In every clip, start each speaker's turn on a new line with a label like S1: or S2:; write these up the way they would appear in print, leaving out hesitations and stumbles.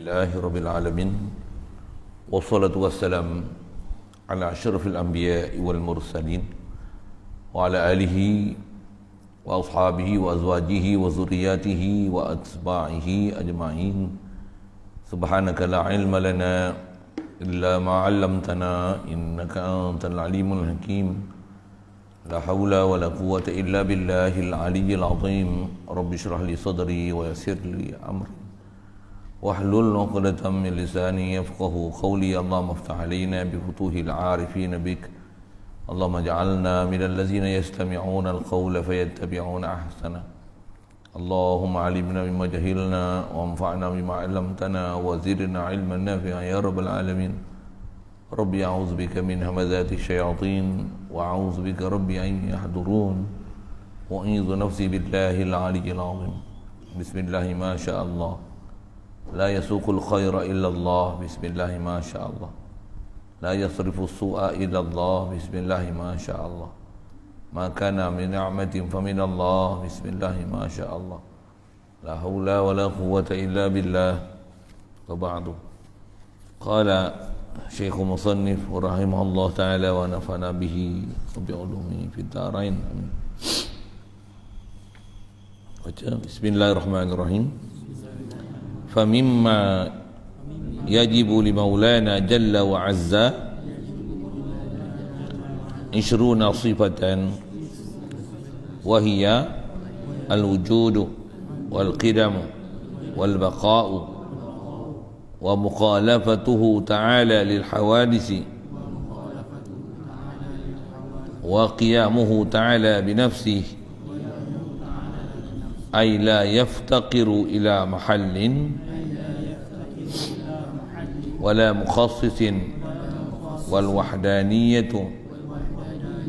S1: Alhamdulillahirrabbilalamin. Wassalatu wassalam ala asyrafil anbiya'i wal mursalin wa ala alihi wa ashabihi wa azwajihi wa zurriyatihi wa atba'ihi ajma'in. Subhanaka la ilma lana illa ma 'allamtana innaka antal alimul hakim. La hawla wa la quwwata illa billahil aliyyil azim. Rabbi shrah li sadri wa yassir li amri wahlul 'uqdatam min lisani yafqahu qawli. Allahumma iftah 'alaina bi futuhil 'arifin bik. Allahumma ij'alna minal ladzina yastami'una al-qawla fayattabi'una ahsana. Allahumma 'allimna mimma jahilna wa anfa'na bima 'allamtana wa zidna 'ilman nafi'an ya rabbal alamin. Rabbi a'udzu bika min hamazati syayatin wa a'udzu bika rabbi an yahdurun wa a'udzu nafsi billahil 'aliyyil 'azim. Bismillah ma syaa Allah. La yasuqul khaira illa Allah. Bismillah ma syaa Allah. La yasrifu su'a illa Allah. Bismillah ma syaa Allah. Ma kana min ni'matin fa min Allah. Bismillah ma syaa Allah. La haula wa la quwwata illa billah. Wa ba'du. Qala Syekh Musannif rahimahullah ta'ala wa nafa'na bihi wa bi'ulumi fid dharain. Amin. Baca Bismillahirrahmanirrahim. Famimma yajibu li maulana jalla wa azza 20 sifatan wa hiya al-wujudu wal qidamu wal baqa'u wa mukhalafatuhu ta'ala lil hawadisi wa qiyamuhu ta'ala bi nafsihi ay la yaftaqiru ila mahallin wala mukhassisin wal wahdaniyatu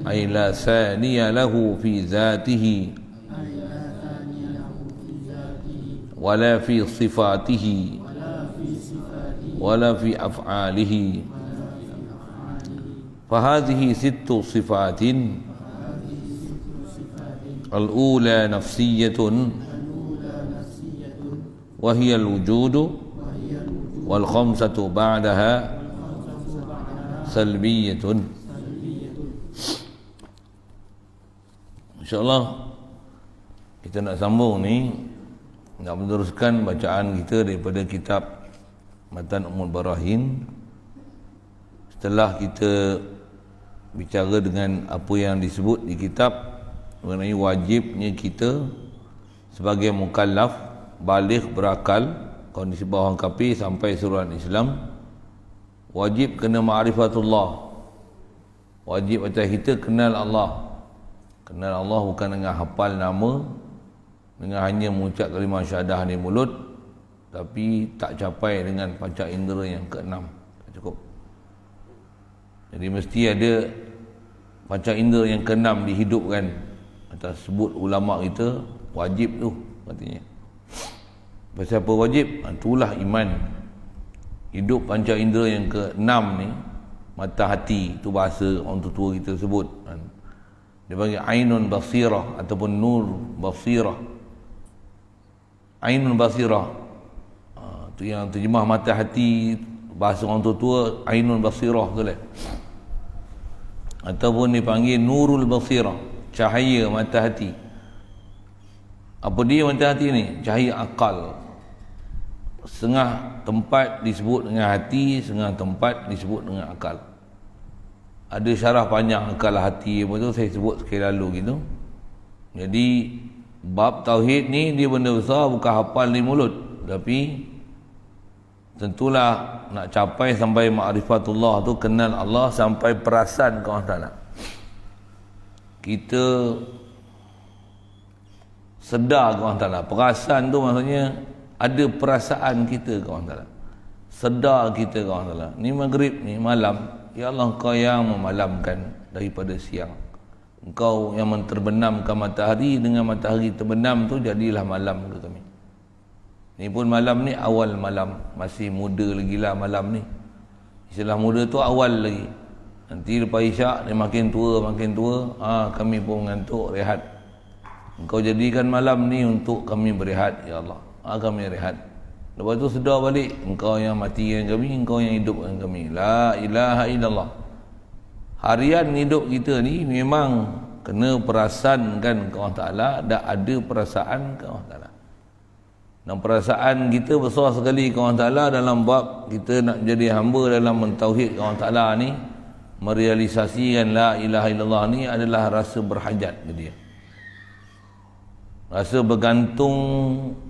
S1: ay la saniya lahu fi dhatihi wala fi sifatihi wala fi af'alihi. Fahadhihi sittu sifatin. Al-ula nafsiyatun wa hiya al-wujudu wal khamsatu ba'daha salbiyatun. InsyaAllah kita nak sambung ni, nak meneruskan bacaan kita daripada kitab Matan Ummul Barahin. Setelah kita bicara dengan apa yang disebut di kitab mengenai wajibnya kita sebagai mukallaf baligh berakal, kondisi bawah kafir sampai suruhan Islam, wajib kena ma'rifatullah. Wajib atas kita kenal Allah. Kenal Allah bukan dengan hafal nama, dengan hanya mengucap kalimah syahadah di mulut, tapi tak capai dengan panca indera yang keenam. Tak cukup. Jadi mesti ada panca indera yang keenam dihidupkan. Atas sebut ulama kita, wajib tu katanya. Pasal apa wajib? Itulah iman. Hidup panca indera yang keenam ni, mata hati, tu bahasa orang tua kita sebut. Dia panggil ainun basirah ataupun nur basirah. Ainun basirah, tu yang terjemah mata hati, bahasa orang tua ainun basirah tu lah. Ataupun dipanggil nurul basirah, cahaya mata hati. Apa dia mata hati ni? Cahaya akal. Setengah tempat disebut dengan hati, setengah tempat disebut dengan akal. Ada syarah panjang akal hati apa tu, saya sebut sekali lalu gitu. Jadi bab tauhid ni dia benda besar, bukan hafal di mulut, tapi tentulah nak capai sampai ma'rifatullah tu, kenal Allah sampai perasan ke Allah Ta'ala. Kita sedar ke Allah Ta'ala. Perasan tu maksudnya ada perasaan kita ke Allah Ta'ala. Sedar kita ke Allah Ta'ala. Ni maghrib ni malam, ya Allah Engkau yang memalamkan daripada siang. Engkau yang terbenamkan matahari, dengan matahari terbenam tu jadilah malam ke kami. Ni pun malam ni awal malam, masih muda lagi lah malam ni. Istilah muda tu awal lagi. Nanti lepas isyak dia makin tua, kami pun ngantuk, rehat. Engkau jadikan malam ni untuk kami berehat ya Allah. Kami rehat. Lepas tu sedar balik, engkau yang matikan kami, engkau yang hidupkan kami. La ilaha illallah. Harian hidup kita ni memang kena perasankan ke Allah Ta'ala, dah ada perasaan ke Allah Ta'ala. Dan perasaan kita besar sekali ke Allah Ta'ala dalam bab kita nak jadi hamba dalam mentauhid ke Allah Ta'ala ni, merealisasikan la ilaha illallah ni adalah rasa berhajat ke dia. Rasa bergantung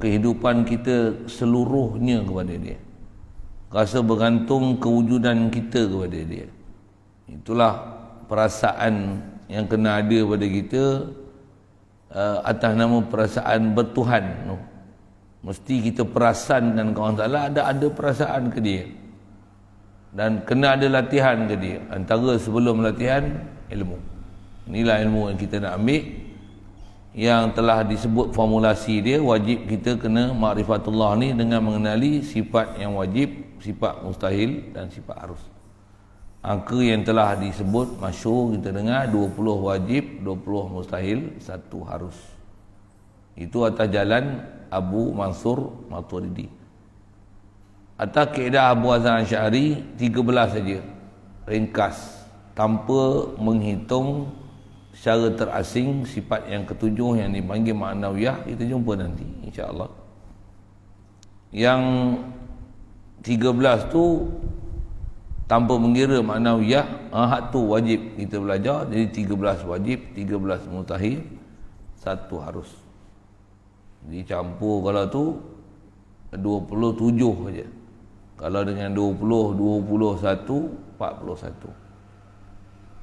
S1: kehidupan kita seluruhnya kepada dia. Rasa bergantung kewujudan kita kepada dia. Itulah perasaan yang kena ada pada kita atas nama perasaan bertuhan. Mesti kita perasankan ke Allah Ta'ala, ada perasaan ke dia. Dan kena ada latihan ke dia. Antara sebelum latihan, ilmu. Inilah ilmu yang kita nak ambil, yang telah disebut formulasi dia. Wajib kita kena ma'rifatullah ni dengan mengenali sifat yang wajib, sifat mustahil dan sifat harus. Angka yang telah disebut masyhur kita dengar, 20 wajib, 20 mustahil, 1 harus. Itu atas jalan Abu Mansur Maturidi. Atas kaedah Abu Hasan Asy'ari 13 saja, ringkas, tanpa menghitung secara terasing sifat yang ketujuh yang dipanggil ma'nawiyah. Kita jumpa nanti insya-Allah. Yang 13 tu tanpa mengira ma'nawiyah, hak tu wajib kita belajar. Jadi 13 wajib, 13 mustahil, 1 harus. Jadi campur kalau tu 27 saja. Kalau dengan 20, 21, 41.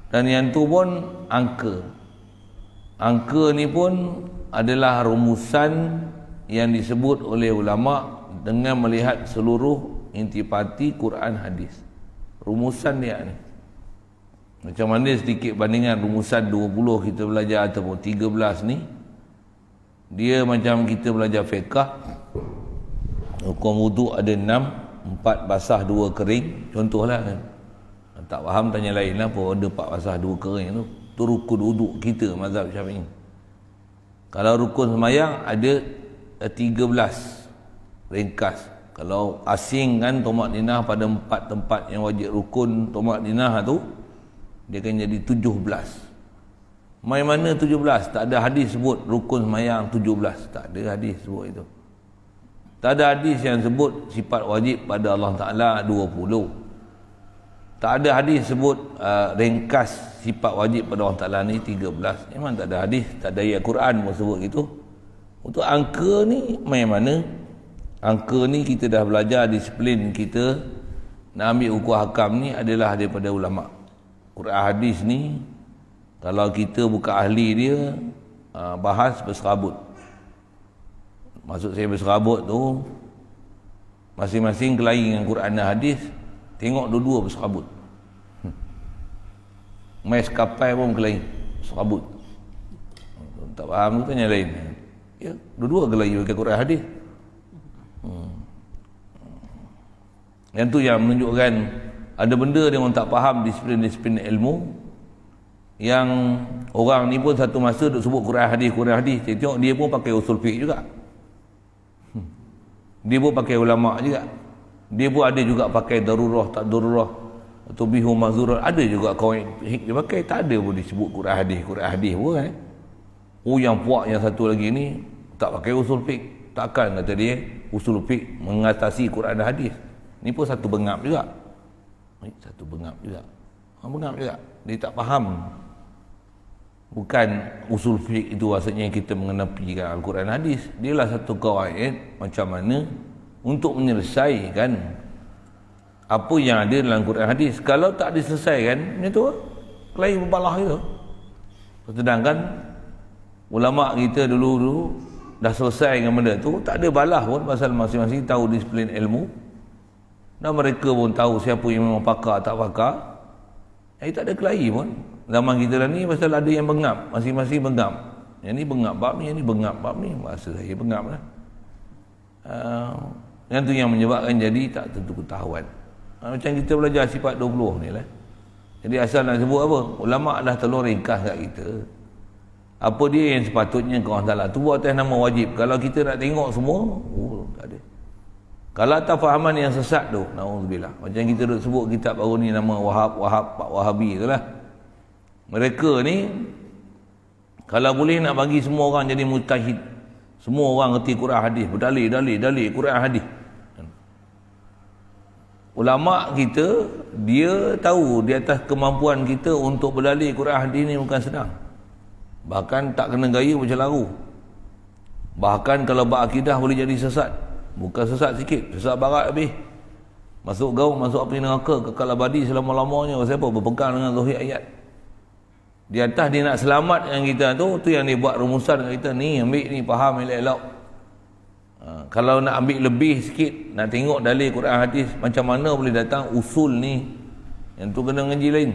S1: Dan yang tu pun angka. Angka ni pun adalah rumusan yang disebut oleh ulama dengan melihat seluruh intipati Quran hadis. Rumusan dia ni. Macam mana sedikit bandingan rumusan 20 kita belajar ataupun 13 ni. Dia macam kita belajar fiqh. Hukum wuduk ada 6, 4 basah 2 kering. Contohlah kan. Tak faham tanya lain lah, apa ada 4 basah 2 kering tu. Tu rukun wuduk kita mazhab Syafi'i. Kalau rukun sembahyang ada 13 ringkas. Kalau asing kan tomak ninah pada 4 tempat yang wajib rukun tomak ninah tu, dia akan jadi 17. Mai mana 17? Tak ada hadis sebut rukun sembahyang 17. Tak ada hadis sebut itu. Tak ada hadis yang sebut sifat wajib pada Allah Ta'ala 20. Tak ada hadis sebut ringkas sifat wajib pada Allah Ta'ala ni 13. Memang tak ada hadis, tak ada ayat Quran pun sebut gitu. Untuk angka ni mai mana? Angka ni kita dah belajar disiplin kita nak ambil hukum hakam ni adalah daripada ulama. Quran hadis ni kalau kita bukan ahli dia, bahas berserabut. Maksud saya berserabut tu, masing-masing kelahi dengan Quran dan hadis, tengok dua-dua berserabut. Mai sekapai pun kelahi berserabut. Tak faham tu tanya lain. Ya, dua-dua kelahi pakai Quran hadis. Yang tu yang menunjukkan ada benda dia orang tak faham disiplin-disiplin ilmu, yang orang ni pun satu masa duk sebut Quran hadis. Tengok dia pun pakai usul fiqh juga. Dia pun pakai ulama juga. Dia pun ada juga pakai darurah tak darurah atau bihu mazurah, ada juga kawan dia pakai. Tak ada pun disebut Quran hadis pun kan. Oh yang puak yang satu lagi ni tak pakai usul fiqh. Takkan kata dia usul fiqh mengatasi Quran dan hadis. Ni pun satu bengap juga. Bengap juga. Dia tak faham. Bukan usul fiqh itu maksudnya kita mengenapikan Al-Quran hadis. Dialah satu kawaid macam mana untuk menyelesaikan apa yang ada dalam Quran hadis. Kalau tak diselesaikan, macam tu kelahi berbalah itu. Sedangkan ulama kita dulu dah selesai dengan benda tu, tak ada balah pun pasal masing-masing tahu disiplin ilmu. Dan mereka pun tahu siapa yang memang pakar tak pakar. Tak ada kelahi pun. Zaman kita dah ni pasal ada yang bengap, masing-masing bengap. Yang ni bengap bab ni, yang ni bengap bab ni. Bahasa saya bengap lah. Yang tu yang menyebabkan jadi tak tentu ketahuan. Macam kita belajar sifat 20 ni lah. Jadi asal nak sebut apa? Ulama' dah tolong ringkas kat kita. Apa dia yang sepatutnya kau Allah Ta'ala tu buat atas nama wajib. Kalau kita nak tengok semua, tak ada. Kalau atas fahaman yang sesat tu, na'udzubillah. Macam kita duk sebut kitab baru ni nama Pak Wahabi itulah. Mereka ni kalau boleh nak bagi semua orang jadi mujtahid, semua orang reti Quran hadis, berdalil Quran hadis. Ulama kita, dia tahu di atas kemampuan kita untuk berdalil Quran hadis ni bukan senang. Bahkan tak kena gaya macam laru. Bahkan kalau bab akidah boleh jadi sesat. Bukan sesat sikit, sesat barat habis. Masuk gaung, masuk api neraka, kekal abadi selama-lamanya. Pasal apa? Berpegang dengan zahir ayat. Di atas dia nak selamat dengan kita tu yang dia buat rumusan dengan kita. Ni ambil ni, faham elok-elok. Kalau nak ambil lebih sikit, nak tengok dalil Quran hadis, macam mana boleh datang usul ni, yang tu kena ngaji lain.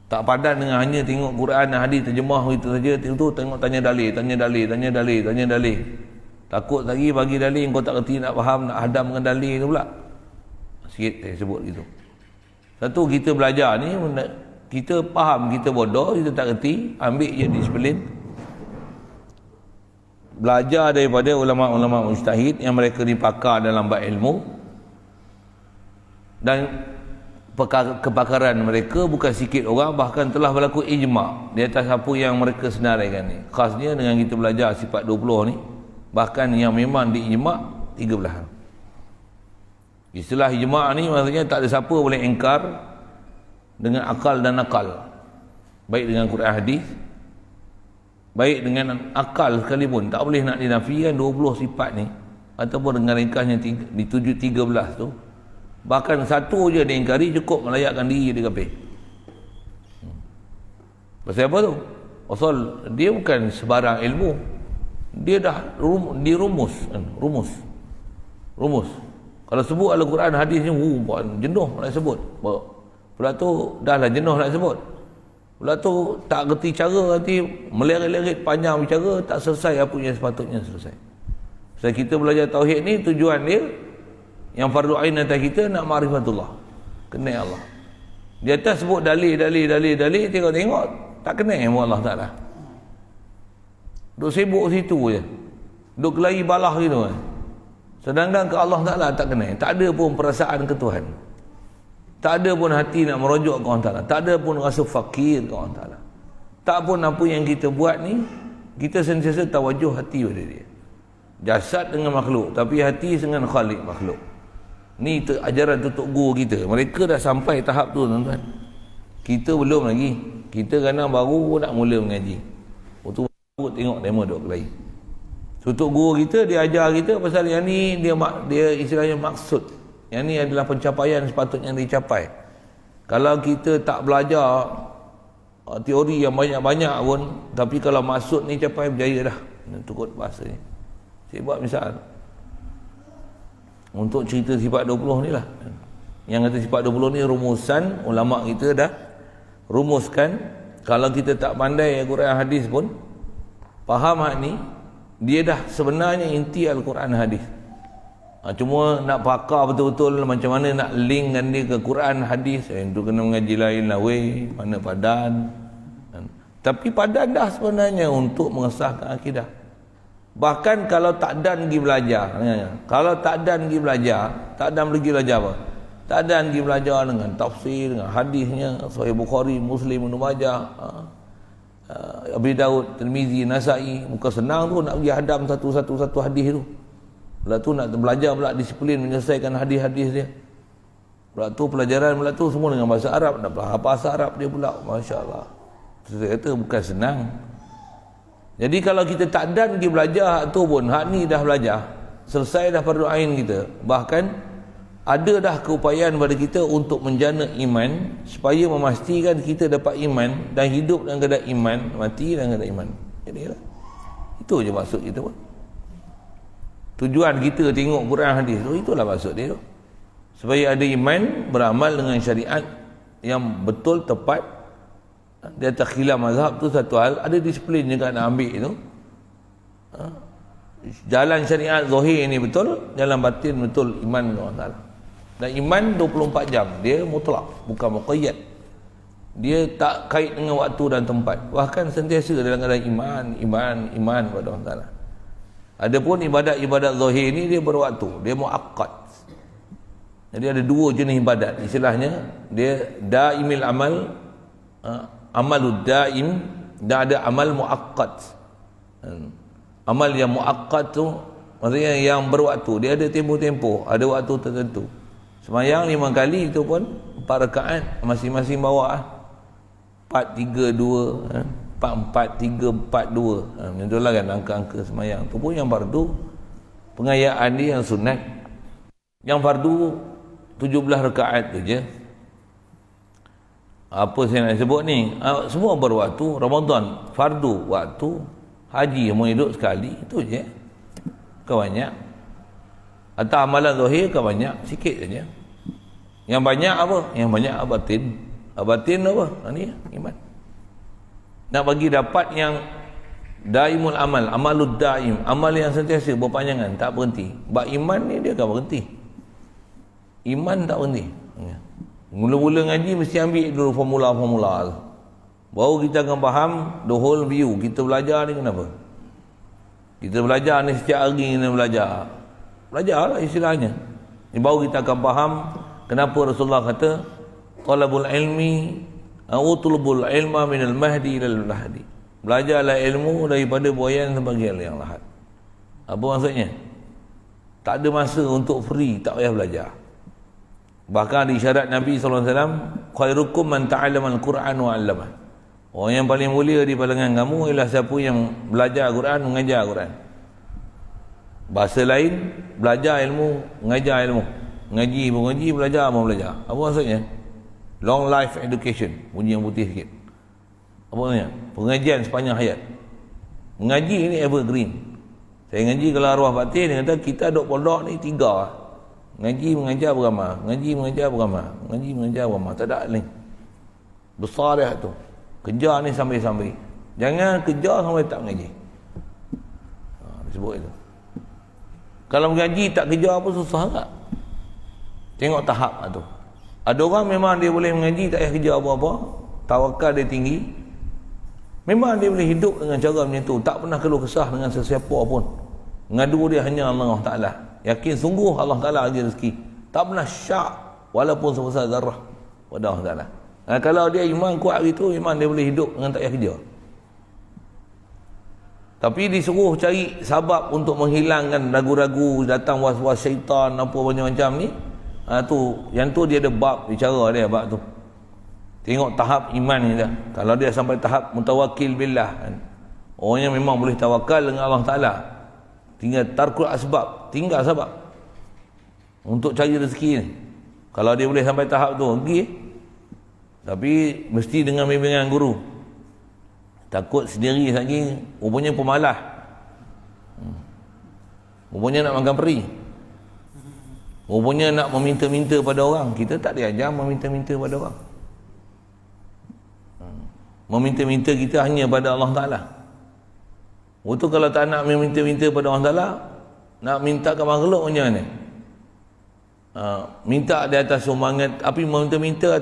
S1: Tak padan dengan hanya tengok Quran dan hadis terjemah itu saja. Tu tengok tanya dalil. Takut lagi bagi dalil kau tak kerti nak faham, nak hadam dengan dalil tu pula. Sikit saya sebut gitu. Satu, kita belajar ni, kita faham, kita bodoh, kita tak kerti, ambil je disiplin. Belajar daripada ulama-ulama mujtahid yang mereka ni pakar dalam bab ilmu. Dan kepakaran mereka bukan sikit orang, bahkan telah berlaku ijma' di atas apa yang mereka senaraikan ni. Khasnya dengan kita belajar sifat 20 ni, bahkan yang memang diijma' 13. Istilah ijma' ni maksudnya tak ada siapa boleh ingkar dengan akal dan nakal, baik dengan Quran hadis, baik dengan akal sekalipun. Tak boleh nak dinafikan 20 sifat ni, ataupun dengan ringkasnya di 13 tu. Bahkan satu je diingkari cukup melayakkan diri dia kafir. Pasal apa tu? Pasal dia bukan sebarang ilmu, dia dah dirumus. Rumus. Kalau sebut Al-Quran hadis ni, jenuh nak sebut. Pula tu dah lah jenuh nak sebut. Pula tu tak kerti cara, nanti melerit-lerit panjang bicara, tak selesai apa yang sepatutnya selesai. Sebab kita belajar tauhid ni, tujuan dia yang fardu ain atas kita nak ma'rifatullah, kenal Allah. Di atas sebut dalil, tengok tak kenal sama Allah Ta'ala. Duk sibuk situ je, duk kelahi balah gitu kan. Sedangkan ke Allah Ta'ala tak kenal, tak ada pun perasaan ke Tuhan, tak ada pun hati nak merujuk ke Allah Ta'ala, tak ada pun rasa fakir ke Allah Ta'ala. Tak pun apa yang kita buat ni, kita sentiasa tawajuh hati pada dia. Jasad dengan makhluk, tapi hati dengan Khalik makhluk. Ni ajaran tutup guru kita. Mereka dah sampai tahap tu, tuan-tuan. Kita belum lagi. Kita kerana baru nak mula mengaji. Waktu baru tengok demo duk kelahi. Tutup guru kita, dia ajar kita pasal yang ni, dia istilahnya maksud. Yang ni adalah pencapaian sepatutnya dicapai. Kalau kita tak belajar teori yang banyak-banyak pun, tapi kalau maksud ni capai, berjaya dah. Tukut bahasa ni. Saya buat misal untuk cerita sifat 20 ni lah. Yang kata sifat 20 ni rumusan ulama kita dah rumuskan. Kalau kita tak pandai Al-Quran hadis pun faham hak ni, dia dah sebenarnya inti Al-Quran hadis. Cuma nak pakar betul-betul macam mana nak linkkan dia ke Quran hadis, itu kena mengaji lain lah weh, mana padan. Tapi padan dah sebenarnya untuk mengesahkan akidah. Bahkan kalau tak dan pergi belajar, kalau tak dan pergi belajar, tak dan pergi belajar apa? Tak dan pergi belajar dengan tafsir, dengan hadisnya, Sahih Bukhari, Muslim, Ibnu Majah, Abi Daud, Tirmizi, Nasa'i. Bukan senang tu nak pergi hadam satu hadis tu. Pula tu nak belajar pula disiplin menyelesaikan hadis-hadis dia. Pula tu pelajaran pula tu semua dengan bahasa Arab, nak bahasa Arab dia pula. Masya-Allah. Saya kata bukan senang. Jadi kalau kita tak dan pergi belajar hak tu pun, hak ni dah belajar, selesai dah fardu ain kita. Bahkan ada dah keupayaan pada kita untuk menjana iman, supaya memastikan kita dapat iman dan hidup dalam keadaan iman, mati dalam keadaan iman. Jadi lah, itu je maksud kita pun. Tujuan kita tengok Quran hadis tu, itulah maksud dia tu. Supaya ada iman, beramal dengan syariat yang betul, tepat. Di atas khilaf mazhab tu satu hal, ada disiplin juga nak ambil tu. Jalan syariat zahir ni betul, jalan batin betul, iman dengan Allah Ta'ala. Dan iman 24 jam, dia mutlak, bukan muqayyad. Dia tak kait dengan waktu dan tempat, bahkan sentiasa dalam keadaan iman pada Allah Ta'ala. Adapun ibadat-ibadat zahir ni dia berwaktu, dia muakkad. Jadi ada dua jenis ibadat. Istilahnya dia daimil amal, amalud daim, dan ada amal muakkad. Amal yang muakkad tu maksudnya yang berwaktu, dia ada tempoh-tempoh, ada waktu tertentu. Sembahyang 5 kali itu pun 4 rakaat, masing-masing bawa 4-3-2, 4-4-3-4-2. Macam itulah kan angka-angka sembahyang. Itu pun yang fardu, pengayaan dia yang sunat. Yang fardu 17 rakaat tu je. Apa saya nak sebut ni? Semua berwaktu. Ramadan fardu waktu, haji mau hidup sekali, itu je. Kau banyak. Atau amalan zahir kau banyak, sikit saja. Yang banyak apa? Yang banyak batin. Batin apa? Ni iman. Nak bagi dapat yang daimul amal, amalud daim, amal yang sentiasa berpanjangan, tak berhenti. Bab iman ni dia akan berhenti. Iman tak berhenti. Mula-mula ngaji mesti ambil dulu formula-formula tu. Baru kita akan faham the whole view. Kita belajar ni kenapa? Kita belajar ni setiap hari kita belajar. Belajarlah istilahnya. Ni baru kita akan faham kenapa Rasulullah kata talabul ilmi utlubul ilma minal mahdi ilal lahdi. Belajarlah ilmu daripada buayan sampai yang lahat. Apa maksudnya? Tak ada masa untuk free, tak payah belajar. Bahkan di syarat Nabi SAW, khairukum man ta'allama al-Quran wa 'allama. Orang yang paling mulia di kalangan kamu ialah siapa yang belajar Quran, mengajar Quran. Bahasa lain, belajar ilmu, mengajar ilmu. Ngaji pun ngaji, belajar pun belajar. Apa maksudnya? Long life education. Bunyi yang putih sikit. Apa maksudnya? Pengajian sepanjang hayat. Mengaji ni evergreen. Saya ngaji kalau arwah batin, dia kata kita duduk pondok ni 3. Ngaji mengajar beramah, ngaji mengajar beramah, ngaji mengajar beramah. Tak ada ni. Besar dia tu. Kejar ni sampai-sampai. Jangan kejar sampai tak mengaji. Disebut itu. Kalau mengaji tak kejar apa, susah tak? Tengok tahap tu. Ada orang memang dia boleh mengaji tak payah kejar apa-apa, tawakal dia tinggi. Memang dia boleh hidup dengan cara macam tu, tak pernah keluh kesah dengan sesiapa pun. Ngadu dia hanya Allah Ta'ala. Yakin sungguh Allah Ta'ala bagi rezeki. Tak pernah syak walaupun sebesar zarah pada Allah Ta'ala. Kalau dia iman kuat gitu, memang dia boleh hidup dengan tak payah kerja. Tapi disuruh cari sabab untuk menghilangkan ragu-ragu, datang was-was syaitan, apa macam-macam ni. Yang tu dia ada bab, bicara dia bab tu. Tengok tahap iman ni dah. Kalau dia sampai tahap mutawakkil billah, orang yang memang boleh tawakal dengan Allah Ta'ala, tinggal tarkul asbab, tinggal sebab untuk cari rezeki ni. Kalau dia boleh sampai tahap tu, pergi. Tapi mesti dengan bimbingan guru. Takut sendiri lagi, rupanya pemalas. Rupanya nak makan peri. Rupanya nak meminta-minta pada orang. Kita tak diajar meminta-minta pada orang. Meminta-minta kita hanya pada Allah Ta'ala. Betul kalau tak nak meminta-minta pada Allah Ta'ala, nak minta ke makhluk macam mana? Minta di atas sumbangan, tapi meminta-minta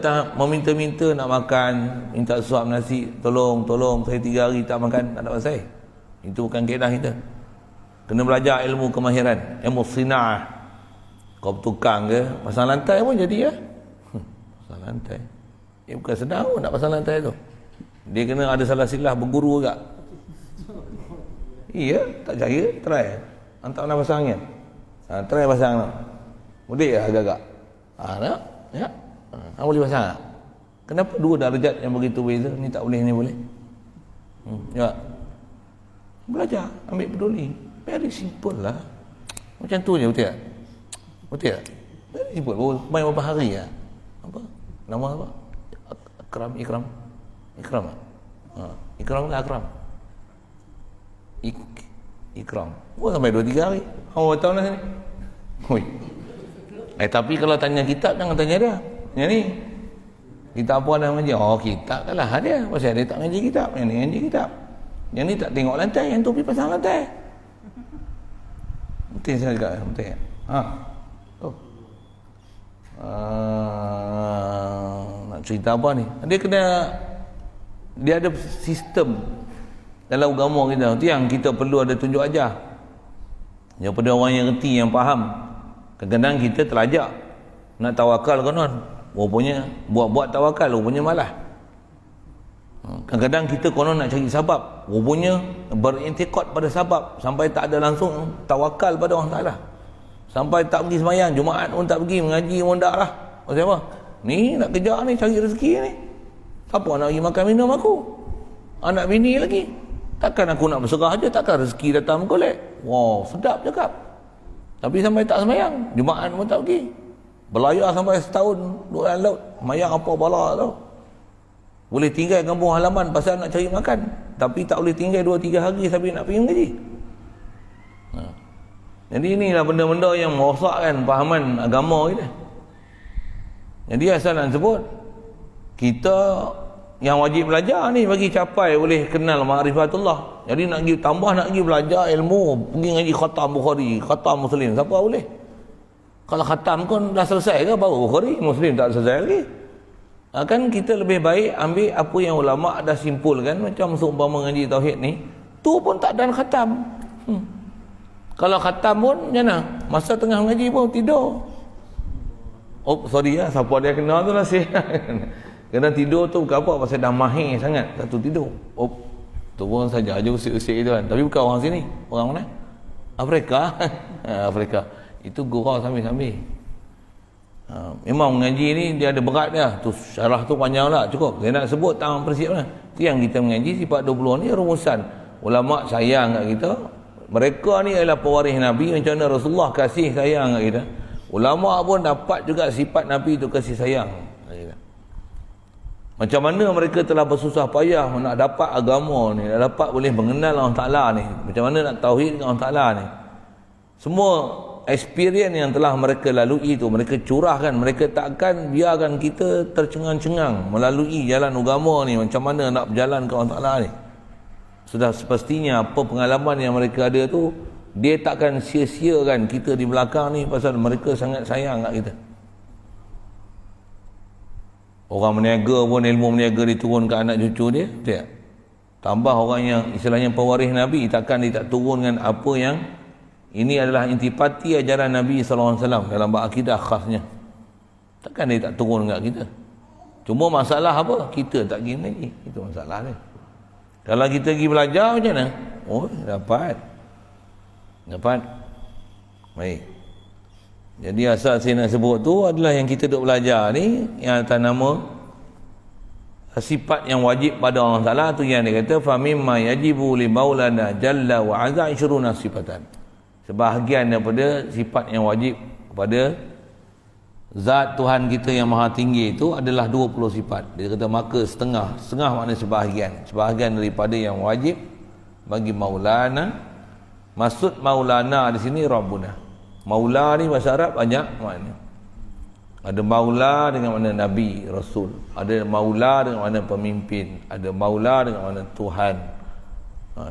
S1: nak makan, minta suap nasi, tolong saya 3 hari tak makan, tak ada pasal. Itu bukan kaedah kita. Kena belajar ilmu kemahiran, ilmu sina'ah. Kau bertukang ke, pasang lantai pun jadi ya. Pasang lantai. Bukan senang pun nak pasang lantai tu. Dia kena ada salah silah berguru juga. Iya, tak percaya, try. Hantar nak pasang angin. Try pasang nak. Boleh ya agak-agak? Nak? Ya? Boleh pasang tak? Kenapa 2 darjat yang begitu beza? Ni tak boleh, ni boleh. Ya. Belajar, ambil peduli. Very simple lah. Macam tu je, betul tak? Betul tak? Very simple. Main berapa hari lah. Apa? Nama apa? Ikram. Ikram tak? Ikram ke Akram? Ikram. Sampai 2-3 hari. Awak tahu lah sini. Hui. Tapi kalau tanya kitab, jangan tanya dia. Yang ni, kitab apa dah mengaji? Kitab kan lah dia. Pasal dia tak mengaji kitab. Yang ni mengaji kitab. Yang ni tak tengok lantai. Yang tu pergi pasang lantai. Betul saya cakap. Betul tak? Nak cerita apa ni? Dia ada sistem dalam agama kita. Itu yang kita perlu ada tunjuk ajar. daripada orang yang reti, yang faham. Kadang-kadang kita terlajak nak tawakal konon, rupanya buat tawakal rupanya malas. Kadang-kadang kita konon nak cari sebab, rupanya berintikad pada sebab, sampai tak ada langsung tawakal pada Allah Ta'ala. Sampai tak pergi sembahyang Jumaat pun tak pergi, mengaji pun tak lah. Maksud apa? Ni nak kerja ni, cari rezeki ni. Siapa nak pergi makan minum aku? Anak bini lagi. Takkan aku nak berserah je, takkan rezeki datang menggolek. Wow, sedap cakap. Tapi sampai tak sembahyang, Jumaat pun tak pergi. Berlayar sampai setahun duduk dalam laut, sembahyang apa bala tau. Boleh tinggal kampung halaman pasal nak cari makan, tapi tak boleh tinggal 2-3 hari sampai nak pergi mengaji. Jadi inilah benda-benda yang merosakkan fahaman agama kita. Jadi asal nak sebut, kita yang wajib belajar ni bagi capai boleh kenal ma'rifatullah. Jadi nak pergi tambah, nak pergi belajar ilmu, pergi ngaji khatam Bukhari, khatam Muslim, siapa boleh? Kalau khatam pun dah selesai ke baru Bukhari, Muslim tak selesai lagi. Kan kita lebih baik ambil apa yang ulama dah simpulkan, macam seumpama ngaji tauhid ni, tu pun tak ada khatam. Kalau khatam pun macam mana? Masa tengah ngaji pun tidur. Oh sorry ya, siapa dia kenal tu lah kena tidur tu bukan apa, pasal dah mahir sangat satu tidur. Oh tu pun saja aja usik-usik itu kan. Tapi bukan orang sini. Orang mana? Afrika. Afrika. Itu gurau sambil-sambil. Memang mengaji ni dia ada berat dia. Tu syarah tu panjang lah, cukup. Saya nak sebut tak persiap lah. Tu yang kita mengaji sifat 20 ni rumusan. Ulama sayang kat kita. Mereka ni adalah pewaris Nabi, macam mana Rasulullah kasih sayang kat kita. Ulama pun dapat juga sifat Nabi tu kasih sayang. Macam mana mereka telah bersusah payah nak dapat agama ni, nak dapat boleh mengenal Allah Ta'ala ni. Macam mana nak tauhid dengan Allah Ta'ala ni. Semua experience yang telah mereka lalui itu, mereka curahkan. Mereka takkan biarkan kita tercengang-cengang melalui jalan agama ni. Macam mana nak berjalan ke Allah Ta'ala ni. Sudah sepestinya apa pengalaman yang mereka ada tu, dia takkan sia-siakan kita di belakang ni pasal mereka sangat sayang kat kita. Orang meniaga pun ilmu meniaga diturun ke anak cucu dia, tak? Tambah orang yang istilahnya pewaris Nabi, takkan dia tak turunkan apa yang ini adalah intipati ajaran Nabi SAW dalam bab akidah khasnya. Takkan dia tak turun kat kita. Cuma masalah apa? Kita tak pergi lagi. Itu masalah dia. Kalau kita pergi belajar macam mana? Oh, dapat. Baik. Jadi asal saya nak sebut tu adalah yang kita duk belajar ni, yang atas nama sifat yang wajib pada Allah Ta'ala tu, yang dia kata famimma yajibu li maulana jalla wa azza 20 sifatan. Sebahagian daripada sifat yang wajib kepada zat Tuhan kita yang maha tinggi itu adalah 20 sifat. Dia kata maka setengah makna sebahagian daripada yang wajib bagi maulana. Maksud maulana di sini Rabbuna. Maula ni bahasa Arab banyak makna. Ada maula dengan makna Nabi, Rasul. Ada maula dengan makna pemimpin. Ada maula dengan makna Tuhan.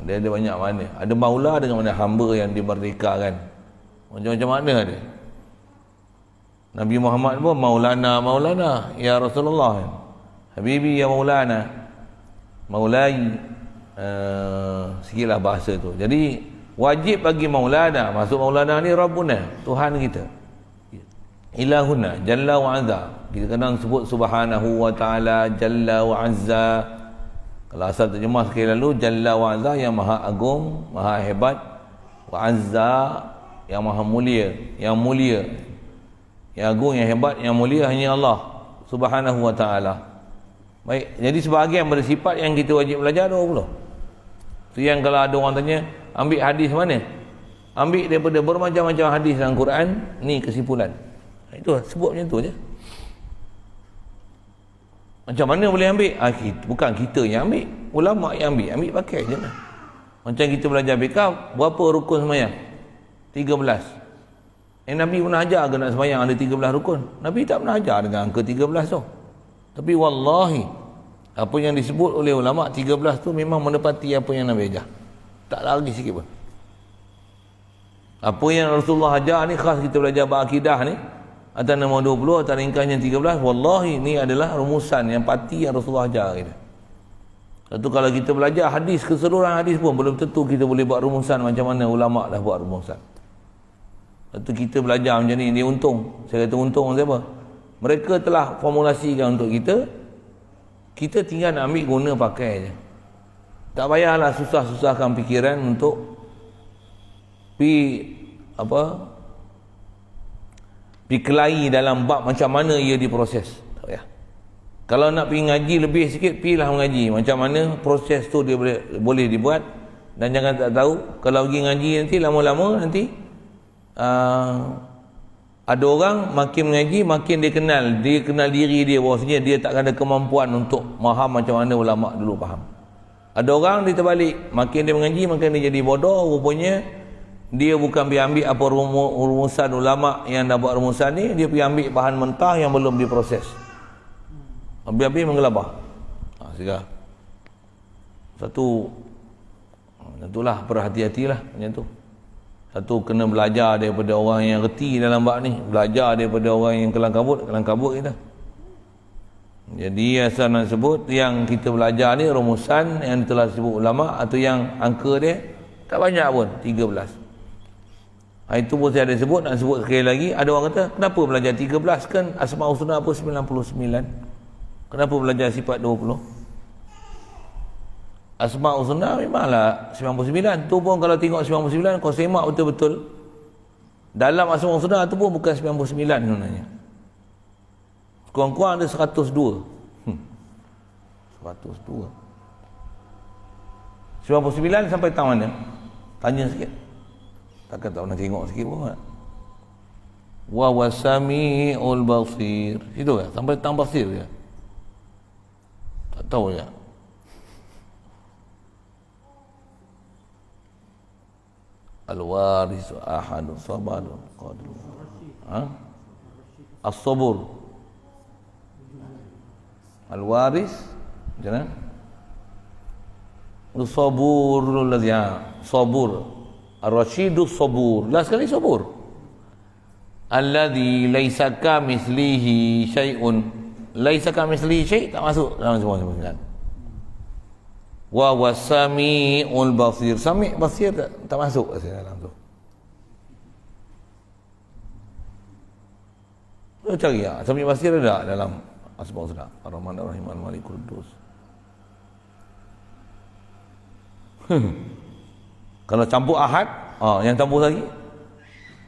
S1: Dia ada banyak makna. Ada maula dengan makna hamba yang dimerdekakan. Macam-macam makna dia. Nabi Muhammad pun maulana ya Rasulullah. Habibi ya maulana. Maulai. Sikitlah bahasa tu. Jadi wajib bagi maulana. Maksud maulana ni Rabbuna, Tuhan kita. Ilahuna jalla wa azza. Kita kadang sebut subhanahu wa ta'ala, jalla wa azza. Kalau asal terjemah sekali lalu, jalla wa azza yang maha agung, maha hebat. Wa azza yang maha mulia, yang mulia, yang agung, yang hebat, yang mulia hanya Allah subhanahu wa ta'ala. Baik, jadi sebahagian bersifat yang kita wajib belajar 20. Tu yang kalau ada orang tanya, ambil hadis mana? Ambil daripada bermacam-macam hadis dalam Quran, ni kesimpulan. Itu sebut macam tu je. Macam mana boleh ambil? Bukan kita yang ambil, ulama yang ambil pakai je lah. Macam kita belajar fikah, berapa rukun sembahyang? 13. Nabi pernah ajar ke nak sembahyang ada 13 rukun? Nabi tak pernah ajar dengan angka 13 tu. Tapi wallahi, apa yang disebut oleh ulama 13 tu memang menepati apa yang Nabi ajar. Tak lagi sikit pun. Apa yang Rasulullah ajar ni khas kita belajar bab akidah ni, atas nama 20, atas ringkasnya 13, wallahi ni adalah rumusan yang pasti yang Rasulullah ajar kita. Satu kalau kita belajar hadis, keseluruhan hadis pun belum tentu kita boleh buat rumusan macam mana ulama dah buat rumusan. Lepas tu kita belajar macam ni, dia untung. Saya kata untung siapa? Mereka telah formulasikan untuk kita, kita tinggal nak ambil guna pakai je. Tak payahlah susah-susahkan fikiran untuk pergi kelahi dalam bab macam mana ia diproses. Tak payah. Kalau nak pergi ngaji lebih sikit, pergilah mengaji macam mana proses tu dia boleh dibuat. Dan jangan tak tahu, kalau pergi ngaji nanti lama-lama nanti ada orang makin mengaji makin dia kenal diri dia, bahawasanya dia tak ada kemampuan untuk faham macam mana ulama dulu faham. Ada orang dia terbalik, makin dia mengaji makin dia jadi bodoh, rupanya dia bukan pergi ambil apa rumusan ulama yang dah buat rumusan ni, dia pergi ambil bahan mentah yang belum diproses, habis-habis menggelabah. Sehingga tentulah berhati-hatilah macam tu. Satu, kena belajar daripada orang yang reti dalam bab ni, belajar daripada orang yang kelang kabut kita. Jadi asal nak sebut yang kita belajar ni rumusan yang telah disebut ulama, atau yang angka dia tak banyak pun, 13. Itu pun saya ada sebut, nak sebut sekali lagi. Ada orang kata, kenapa belajar 13, kan Asmaul Husna apa 99, kenapa belajar sifat 20? Asmaul Husna memanglah 99. Tu pun kalau tengok 99, kau semak betul-betul dalam Asmaul Husna tu pun bukan 99 sebenarnya. Kurang-kurang ada 102. 102. 99 sampai tahun mana? Tanya sikit. Takkan tak pernah tengok sikit pun. Wa wasami'ul basir. Itu kan? Sampai tang basir dia. Tak tahu ya. Al-waris ahadun sabarun qadir. As-sabur. Al-waris macam mana? As-saburul ladzi sabur. Ar-rasyidus sabur. Last sekali sabur. Alladzi laisa kamitslihi syai'un. Laisa kamitslihi syai' tak masuk dalam semua sembilan. Wa wasami'ul basir. Sami' basir tak masuk dalam tu. Cari ya, Sami' basir ada dalam Asmaul Husna. Ar-Rahman Ar-Rahim Al-Malik Quddus. Kalau campur ahad, yang campur lagi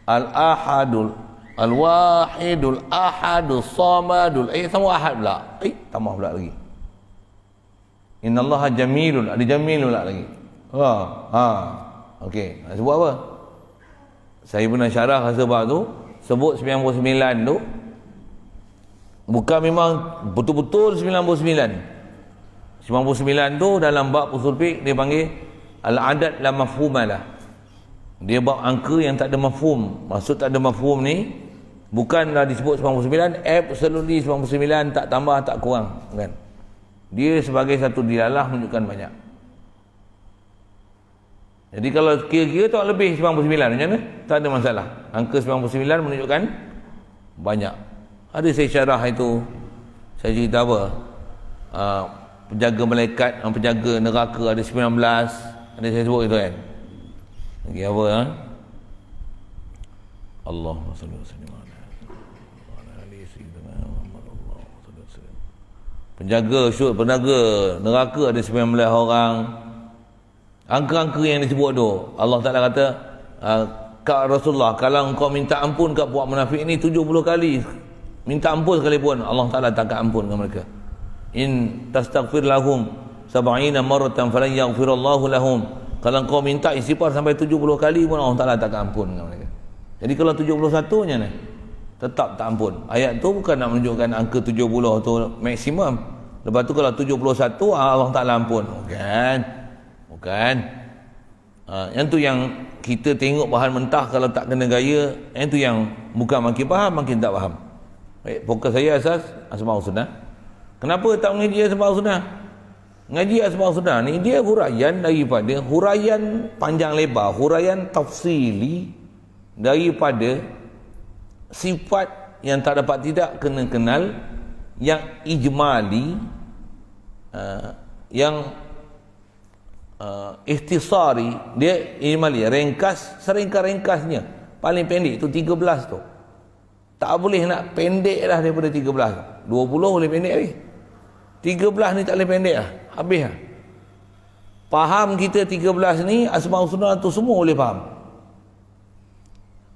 S1: Al-Ahadul, Al-Wahidul, Ahadul, Samadul. Sama ahad pula. Tambah pula lagi. Innallaha jamilun, ada jamil pula lagi. Okey, nak sebut apa? Saya pernah syarah sebab tu, sebut 99 tu bukan memang betul-betul 99. 99 tu dalam bab usul fiqh dia panggil al-adad la mafhumalah. Dia bab angka yang tak ada mafhum. Maksud tak ada mafhum ni bukanlah disebut 99 absolutely 99, tak tambah tak kurang, kan? Dia sebagai satu dilalah menunjukkan banyak. Jadi kalau kira-kira tak lebih 99 macam mana? Tak ada masalah. Angka 99 menunjukkan banyak. Ada saya syarah itu, saya cerita apa? Penjaga malaikat, penjaga neraka ada 19. Ada saya sebut itu kan. Lagi apa? Allahumma salli wa sallim ala penjaga neraka ada 19 orang. Angka-angka yang disebut tu, Allah Ta'ala kata, Kak Rasulullah, kalau engkau minta ampun kat buat munafik ni 70 kali, minta ampun sekalipun, Allah Ta'ala tak akan ampun dengan mereka. In tastaghfir lahum 70 maratan falan yaghfirallahu lahum. Kalau engkau minta istighfar sampai 70 kali pun Allah Ta'ala tak akan ampun dengan mereka. Jadi kalau 71 nya ni tetap tak ampun. Ayat tu bukan nak menunjukkan angka 70 tu maksimum. Lepas tu kalau 71 Allah Ta'ala ampun. Bukan. Yang tu yang kita tengok bahan mentah, kalau tak kena gaya, yang tu yang bukan makin faham makin tak faham. Baik, fokus saya asas Asmaul Husna. Kenapa tak mengaji Asmaul Husna? Ngaji Asmaul Husna ni dia huraian daripada huraian panjang lebar, huraian tafsili daripada sifat yang tak dapat tidak kena kenal, yang ijmali, yang ikhtisari, dia ijmali, ringkas, seringkas-ringkasnya, paling pendek tu 13 tu. Tak boleh nak pendek lah daripada 13. 20 boleh pendek lagi. 13 ni tak boleh pendek lah. Habis lah. Faham kita 13 ni, Asmaul Husna tu semua boleh faham.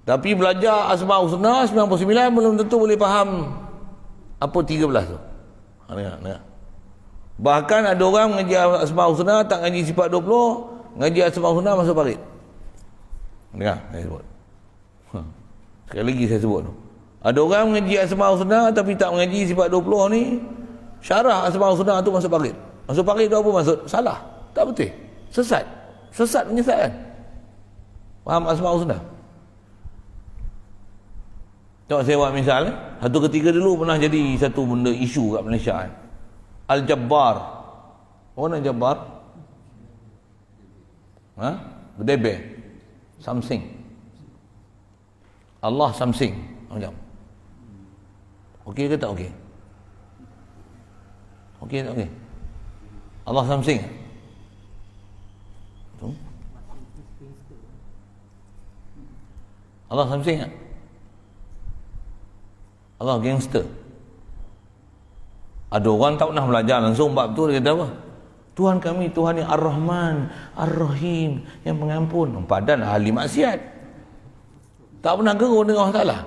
S1: Tapi belajar Asmaul Husna 99 belum tentu boleh faham apa 13 tu. Dengar. Bahkan ada orang mengaji Asmaul Husna tak ngaji sifat 20, ngaji Asmaul Husna masuk parit. Dengar, saya sebut. Sekali lagi saya sebut tu. Ada orang mengaji Asmaul Husna tapi tak mengaji sifat 20 ni, syarah Asmaul Husna tu masuk parit. Masuk parit tu apa maksud? Salah. Tak betul. Sesat. Sesat menyesatkan. Faham Asmaul Husna? Tengok saya buat misal. Satu ketika dulu pernah jadi satu benda isu kat Malaysia. Al-Jabbar. Mana Jabbar? Berdebeh. Something. Allah something. Macam. Okey ke tak okey? Okey tak okey? Allah something. Allah something tak? Allah gangster. Ada orang tak pernah belajar langsung bab tu, dia kata apa? Tuhan kami Tuhan yang Ar-Rahman, Ar-Rahim, yang pengampun. Padan ahli maksiat. Tak pernah gerung dengan Allah Ta'ala.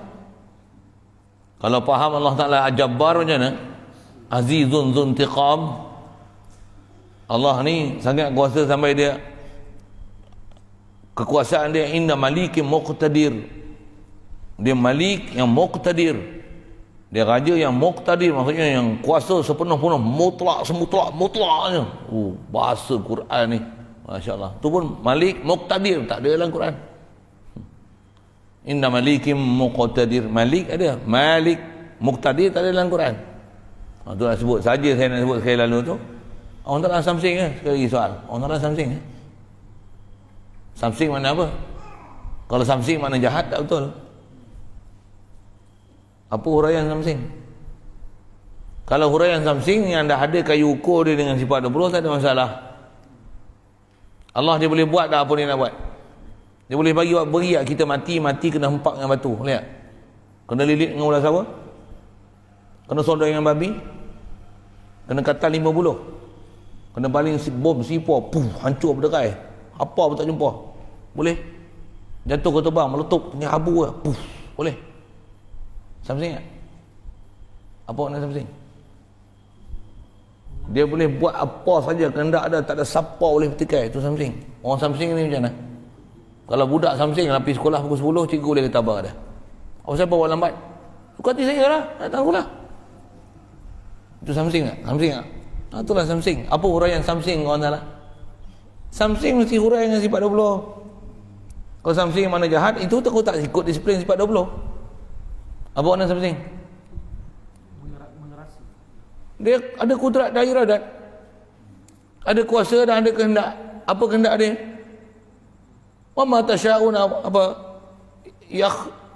S1: Kalau faham Allah Ta'ala Al-Jabbar macam mana? Azizun Zuntiqam. Allah ni sangat kuasa sampai dia, kekuasaan dia inna malikim muqtadir. Dia malik yang muqtadir. Dia raja yang muqtadir, maksudnya yang kuasa sepenuh-penuh, mutlak, mutlaknya. Bahasa Quran ni, masya-Allah. Tu pun malik muqtadir, tak ada dalam Quran. Inna malikim muqtadir. Malik ada, malik muqtadir tak ada dalam Quran. Tu nak sebut saja, saya nak sebut sekali lalu tu. Orang tak ada something ke? Sekali lagi soal. Orang tak ada something ke? Something mana apa? Kalau something mana jahat tak betul. Apa huraian something? Kalau huraian something yang dah ada kayu ukur dia dengan sifat 20, tak ada masalah. Allah dia boleh buat dah apa dia nak buat. Dia boleh bagi beriak kita mati kena hempak dengan batu. Lihat. Kena lilit dengan ular sawa. Kena sodai dengan babi. Kena katal 5 buluh. Kena baling bom C4, hancur berderai. Apa pun tak jumpa. Boleh? Jatuh ke terbang, meletup, punya abu lah. Boleh? Something tak? Apa nak something? Dia boleh buat apa saja kehendak ada, tak ada siapa boleh petikai. Itu something. Orang something ni macam mana? Kalau budak something pergi sekolah pukul 10, cikgu boleh kata abang ada. Apa siapa buat lambat? Suka hati saya lah, datang sekolah. Itu something tak? Something tak? Itulah something. Apa huraian something orang salah? Something mesti huraian dengan sifat 20. Kalau something mana jahat, itu takut tak ikut disiplin sifat 20. Apa makna something? Dia ada kudrat dan iradat. Ada kuasa dan ada kehendak. Apa kehendak dia? Wa ma tasyauna apa?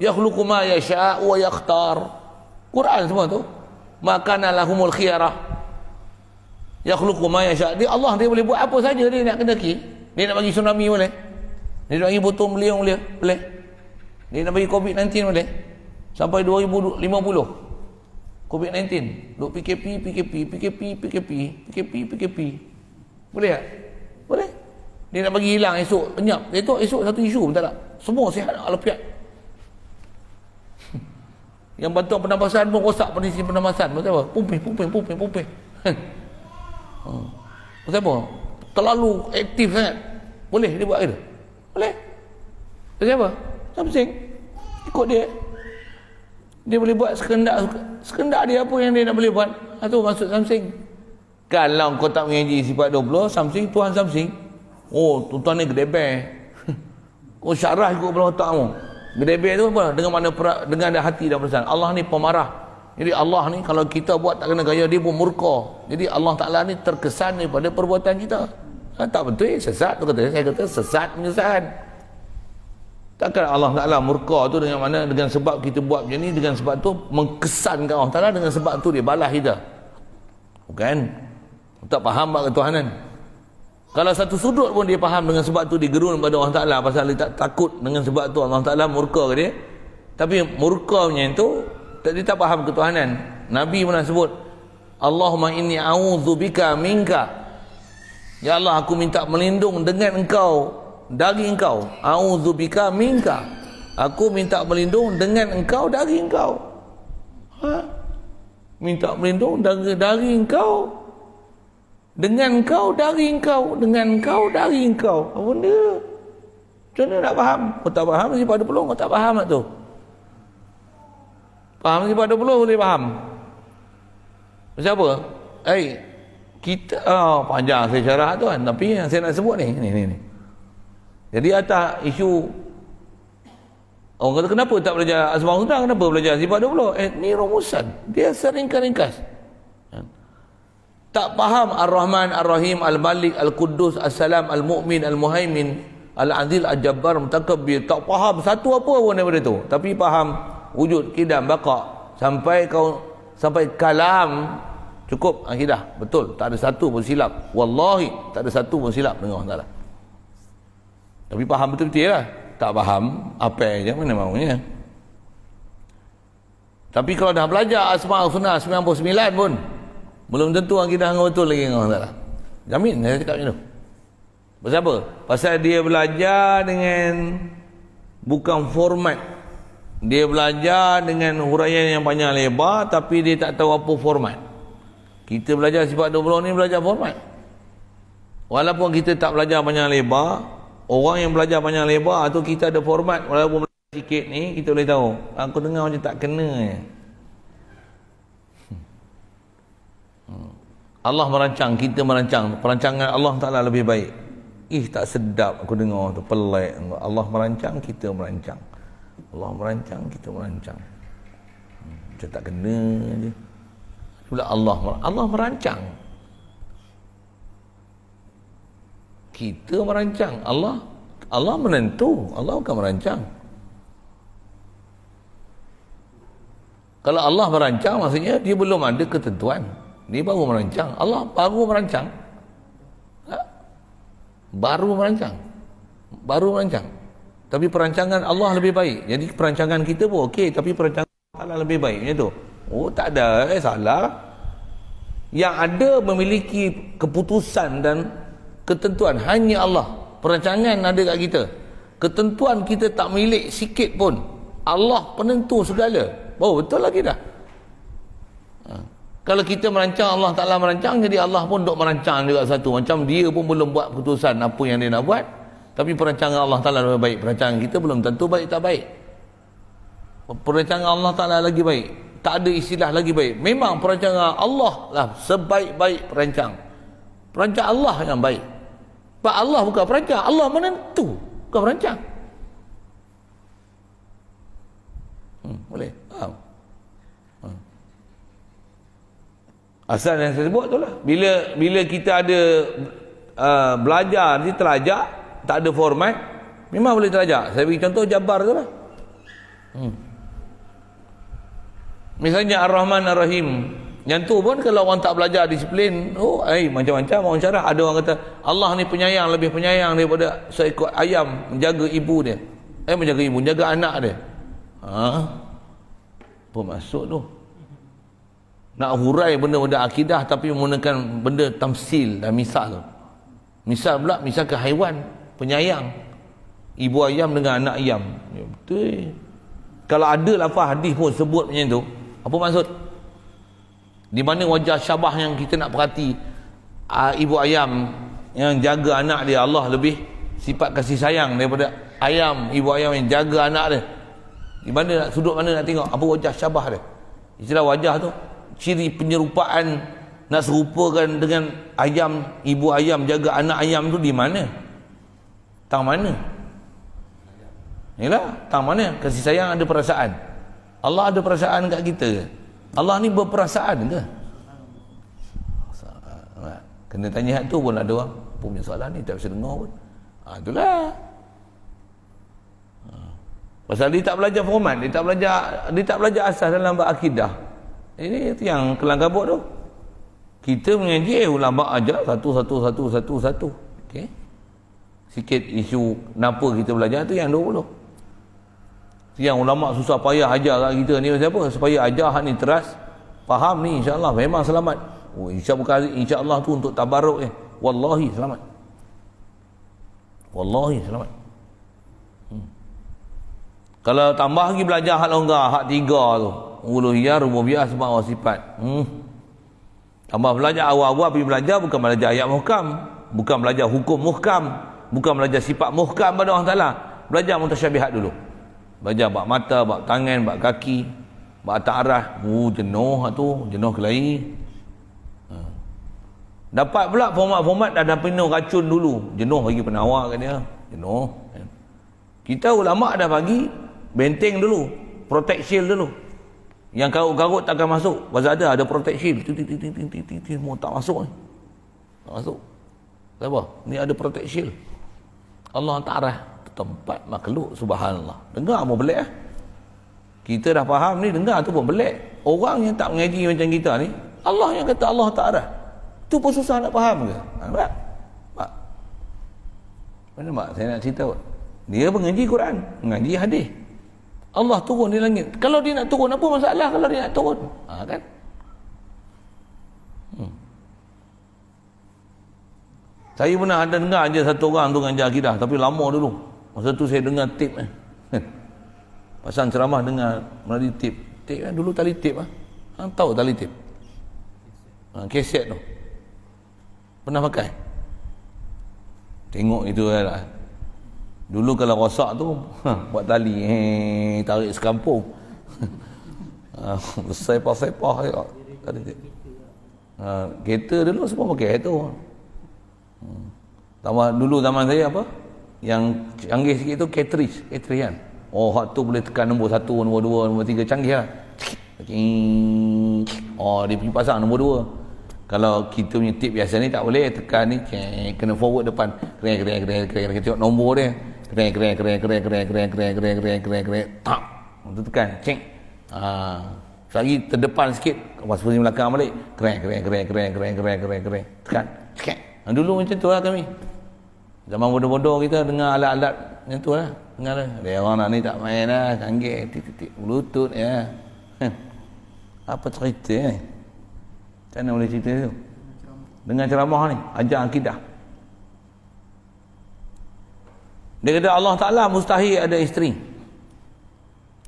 S1: Yakhluqu ma yasha'u wa yakhtar. Quran semua tu. Maka lahumul khiyarah. Yakhluqu ma yasha'. Dia Allah, dia boleh buat apa saja dia nak kendaki. Dia nak bagi tsunami boleh. Dia nak bagi botol beliung boleh. Dia nak bagi COVID-19 boleh. Sampai 2050 COVID-19 duk PKP boleh tak? Boleh. Dia nak bagi hilang esok lenyap, esok satu isu pun tak ada, semua sihat alafiat. Yang bantuan pernafasan pun rosak, kondisi pernafasan pasal apa? Pumping pasal apa? Terlalu aktif sangat. Boleh dia buat ke? Boleh. Pasal apa? Something ikut dia. Dia boleh buat sekendak dia apa yang dia nak boleh buat. Itu maksud something. Kalau kau tak mengaji sifat 20, something Tuhan something. Oh, tuan ni gedebeh. Kau syarah ikut kepala otakmu. Gedebeh tu apa? Dengan ada hati dan perasaan. Allah ni pemarah. Jadi Allah ni kalau kita buat tak kena gaya, dia pun murka. Jadi Allah Ta'ala ni terkesan daripada perbuatan kita. Tak betul, sesat tu kata. Saya kata sesat menyesatkan. Takkan Allah Ta'ala murka tu dengan mana? Dengan sebab kita buat macam ni, dengan sebab tu mengkesankan Allah Ta'ala, dengan sebab tu dia balas kita. Bukan? Tak faham bab ketuhanan. Kalau satu sudut pun dia faham, dengan sebab tu dia gerun pada Allah Ta'ala, pasal dia tak takut, dengan sebab tu Allah Ta'ala murka ke dia. Tapi murkanya itu dia tak faham ketuhanan. Nabi pernah sebut, Allahumma inni a'udzubika minka, ya Allah, aku minta melindung dengan engkau, dari engkau. A'udzubika minka, aku minta melindung dengan engkau, dari engkau. Minta melindung dari engkau, dengan engkau, dari engkau, dengan engkau, dari engkau. Apa benda? Macam mana nak faham? Kau tak faham si pada pelong, kau tak faham tak tu? Faham si pada pelong boleh faham. Macam apa? Kita panjang saya syarah tu kan, tapi yang saya nak sebut ni. Jadi atas isu orang kata kenapa tak belajar Asmaul Husna, kenapa belajar sifat 20? Ni rumusan, dia seringkas-ringkas. Tak faham Ar-Rahman, Ar-Rahim, Al-Malik, Al-Quddus, As-Salam, Al-Mu'min, Al-Muhaimin, Al-Azil, Al-Jabbar, Mutakabbir. Tak faham satu apa pun daripada tu, tapi faham wujud, qidam, baqa, sampai kalam. Cukup akidah, betul, tak ada satu pun silap. Wallahi tak ada satu pun silap dengan Allah Ta'ala. Tapi faham betul-betul lah. Tak faham apa je, mana maunya. Tapi kalau dah belajar Asmaul Husna 99 pun belum tentu akidah hang betul lagi dengan Allah Ta'ala. Jamin saya cakap macam tu. Pasal apa? Pasal dia belajar dengan bukan format. Dia belajar dengan huraian yang panjang lebar, tapi dia tak tahu apa format. Kita belajar sifat 20 ni belajar format. Walaupun kita tak belajar panjang lebar, orang yang belajar panjang lebar tu kita ada format. Walaupun belajar sikit ni, kita boleh tahu. Aku dengar macam tak kena je. Allah merancang, kita merancang. Perancangan Allah Ta'ala lebih baik. Tak sedap aku dengar tu, pelik. Allah merancang, kita merancang. Allah merancang, kita merancang. Macam tak kena je. Pula Allah merancang. Kita merancang. Allah menentu. Allah bukan merancang. Kalau Allah merancang, maksudnya dia belum ada ketentuan. Dia baru merancang. Allah baru merancang. Baru merancang. Tapi perancangan Allah lebih baik. Jadi perancangan kita pun okey, tapi perancangan Allah lebih baik. Macam tu. Tak ada salah. Yang ada memiliki keputusan dan ketentuan hanya Allah. Perancangan ada kat kita. Ketentuan kita tak milik sikit pun. Allah penentu segala. Betul lagi dah. Kalau kita merancang, Allah Ta'ala merancang, jadi Allah pun duk merancang juga satu. Macam dia pun belum buat keputusan apa yang dia nak buat, tapi perancangan Allah Ta'ala lebih baik. Perancangan kita belum tentu baik tak baik. Perancangan Allah Ta'ala lagi baik. Tak ada istilah lagi baik. Memang perancangan Allah lah sebaik-baik perancang. Perancang Allah yang baik. Sebab Allah bukan perancang, Allah menentu, bukan perancang. Boleh? Faham? Asal yang saya sebut tu lah. Bila kita ada belajar ni terajak, tak ada format, memang boleh terajak. Saya bagi contoh Jabbar tu lah. Misalnya Ar-Rahman Ar-Rahim, yang tu pun kalau orang tak belajar disiplin, macam-macam orang cara. Ada orang kata Allah ni penyayang, lebih penyayang daripada seekor ayam menjaga ibu dia. Menjaga anak dia. Apa maksud tu? Nak hurai benda-benda akidah tapi menggunakan benda tamsil dan misal tu. Misal pula, misalkan haiwan penyayang, ibu ayam dengan anak ayam. Betul. Kalau ada lafaz hadis pun sebut macam tu, apa maksud? Di mana wajah syabah yang kita nak perhati, ibu ayam yang jaga anak dia, Allah lebih sifat kasih sayang daripada ibu ayam yang jaga anak dia. Di mana sudut mana nak tengok apa wajah syabah dia? Istilah wajah tu ciri penyerupaan, nak serupakan dengan ayam, ibu ayam jaga anak ayam tu di mana? Tang mana? Yalah, tang mana? Kasih sayang ada perasaan. Allah ada perasaan kat kita ke? Allah ni berperasaan ke? Kena tanya hak tu pun ada orang punya soalan ni tak bisa dengar pun. Itulah. Pasal dia tak belajar format, dia tak belajar asas dalam berakidah. Ini itu yang kelang kabut tu. Kita mengaji ulama ajar satu. Okey. Sikit isu kenapa kita belajar tu yang 20. Yang ulama susah payah ajar kat kita ni siapa? Supaya ajar hak ni teras faham ni, insya-Allah memang selamat. Oh, insya-Allah tu untuk tabarruk wallahi selamat. Wallahi selamat. Kalau tambah lagi belajar hak longgar, hak 3 tu, uluhiyah, rububiyah, asma wa sifat. Tambah belajar awal-awal pergi belajar bukan belajar ayat muhkam, bukan belajar hukum muhkam, bukan belajar sifat muhkam pada Allah Taala. Belajar mutasyabihat dulu. Belajar bab mata, bab tangan, bab kaki, bab ta'arah. Jenuh tu, jenuh kelahi. Dapat pula format-format dah penuh racun dulu. Jenuh bagi penawar kat dia. Jenuh. Kita ulama dah bagi benteng dulu, protect shield dulu. Yang karut-karut takkan masuk. Pasal ada protect shield. Semua tak masuk ni. Tak masuk. Kenapa? Ni ada protect shield. Allah Ta'ala tempat makhluk, subhanallah. Dengar pun pelik Kita dah faham ni, dengar tu pun pelik. Orang yang tak mengaji macam kita ni, Allah yang kata Allah Ta'ala. Tu pun susah nak faham ke? Nampak? Mana mak saya nak cerita? Dia mengaji Quran, mengaji hadis. Allah turun di langit. Kalau dia nak turun, apa masalah kalau dia nak turun? Kan? Saya pernah ada dengar je satu orang tu ngajar akidah, tapi lama dulu. Masa tu saya dengar tip pasang ceramah dengar melalui tip. Tip kan dulu tali tip Hang tahu tali tip? Keset tu. Pernah pakai? Tengok itu lah. Dulu kalau rosak tu buat tali tarik sekampung. Sepah-sepah kereta dulu semua pakai tu. Dulu zaman saya apa? Yang canggih sikit tu cartridge kan. Oh, hak tu boleh tekan nombor 1, nombor 2, nombor 3, canggih lah. Oh, dia pergi pasang nombor 2. Kalau kita punya tip biasa ni tak boleh tekan ni, kena forward depan. Keren. Tengok nombor dia. Keren. Tak. Untuk tekan. Cek. Lagi terdepan sikit, pas pusing belakang balik. Keren. Tekan. Dulu macam tu lah kami. Zaman bodoh-bodoh kita dengar alat-alat macam tu lah. Dengar lah. Dia orang nak ni tak main lah. Canggih. Titik-titik. Bluetooth ya. Apa cerita ni? Macam mana boleh cerita tu? Dengan ceramah ni. Ajar akidah. Dia kata Allah Ta'ala mustahil ada isteri.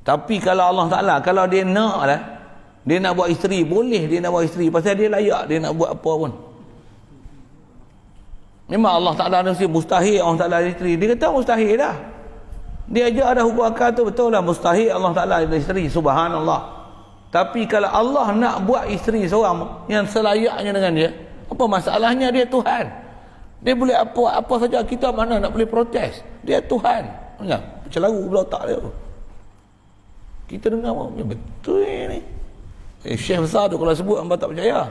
S1: Tapi kalau Allah Ta'ala, kalau dia nak lah, dia nak buat isteri, boleh dia nak buat isteri. Pasal dia layak, dia nak buat apa pun. Memang Allah Ta'ala mustahil Allah Ta'ala ada isteri. Dia kata mustahil dah. Dia ajar ada hukum akal tu betul lah. Mustahil Allah Ta'ala ada isteri. Subhanallah. Tapi kalau Allah nak buat isteri seorang yang selayaknya dengan dia, apa masalahnya? Dia Tuhan. Dia boleh apa saja. Kita mana nak boleh protes. Dia Tuhan. Celaru pula otak dia. Kita dengar betul ni. Syekh besar tu kalau sebut hamba tak percaya.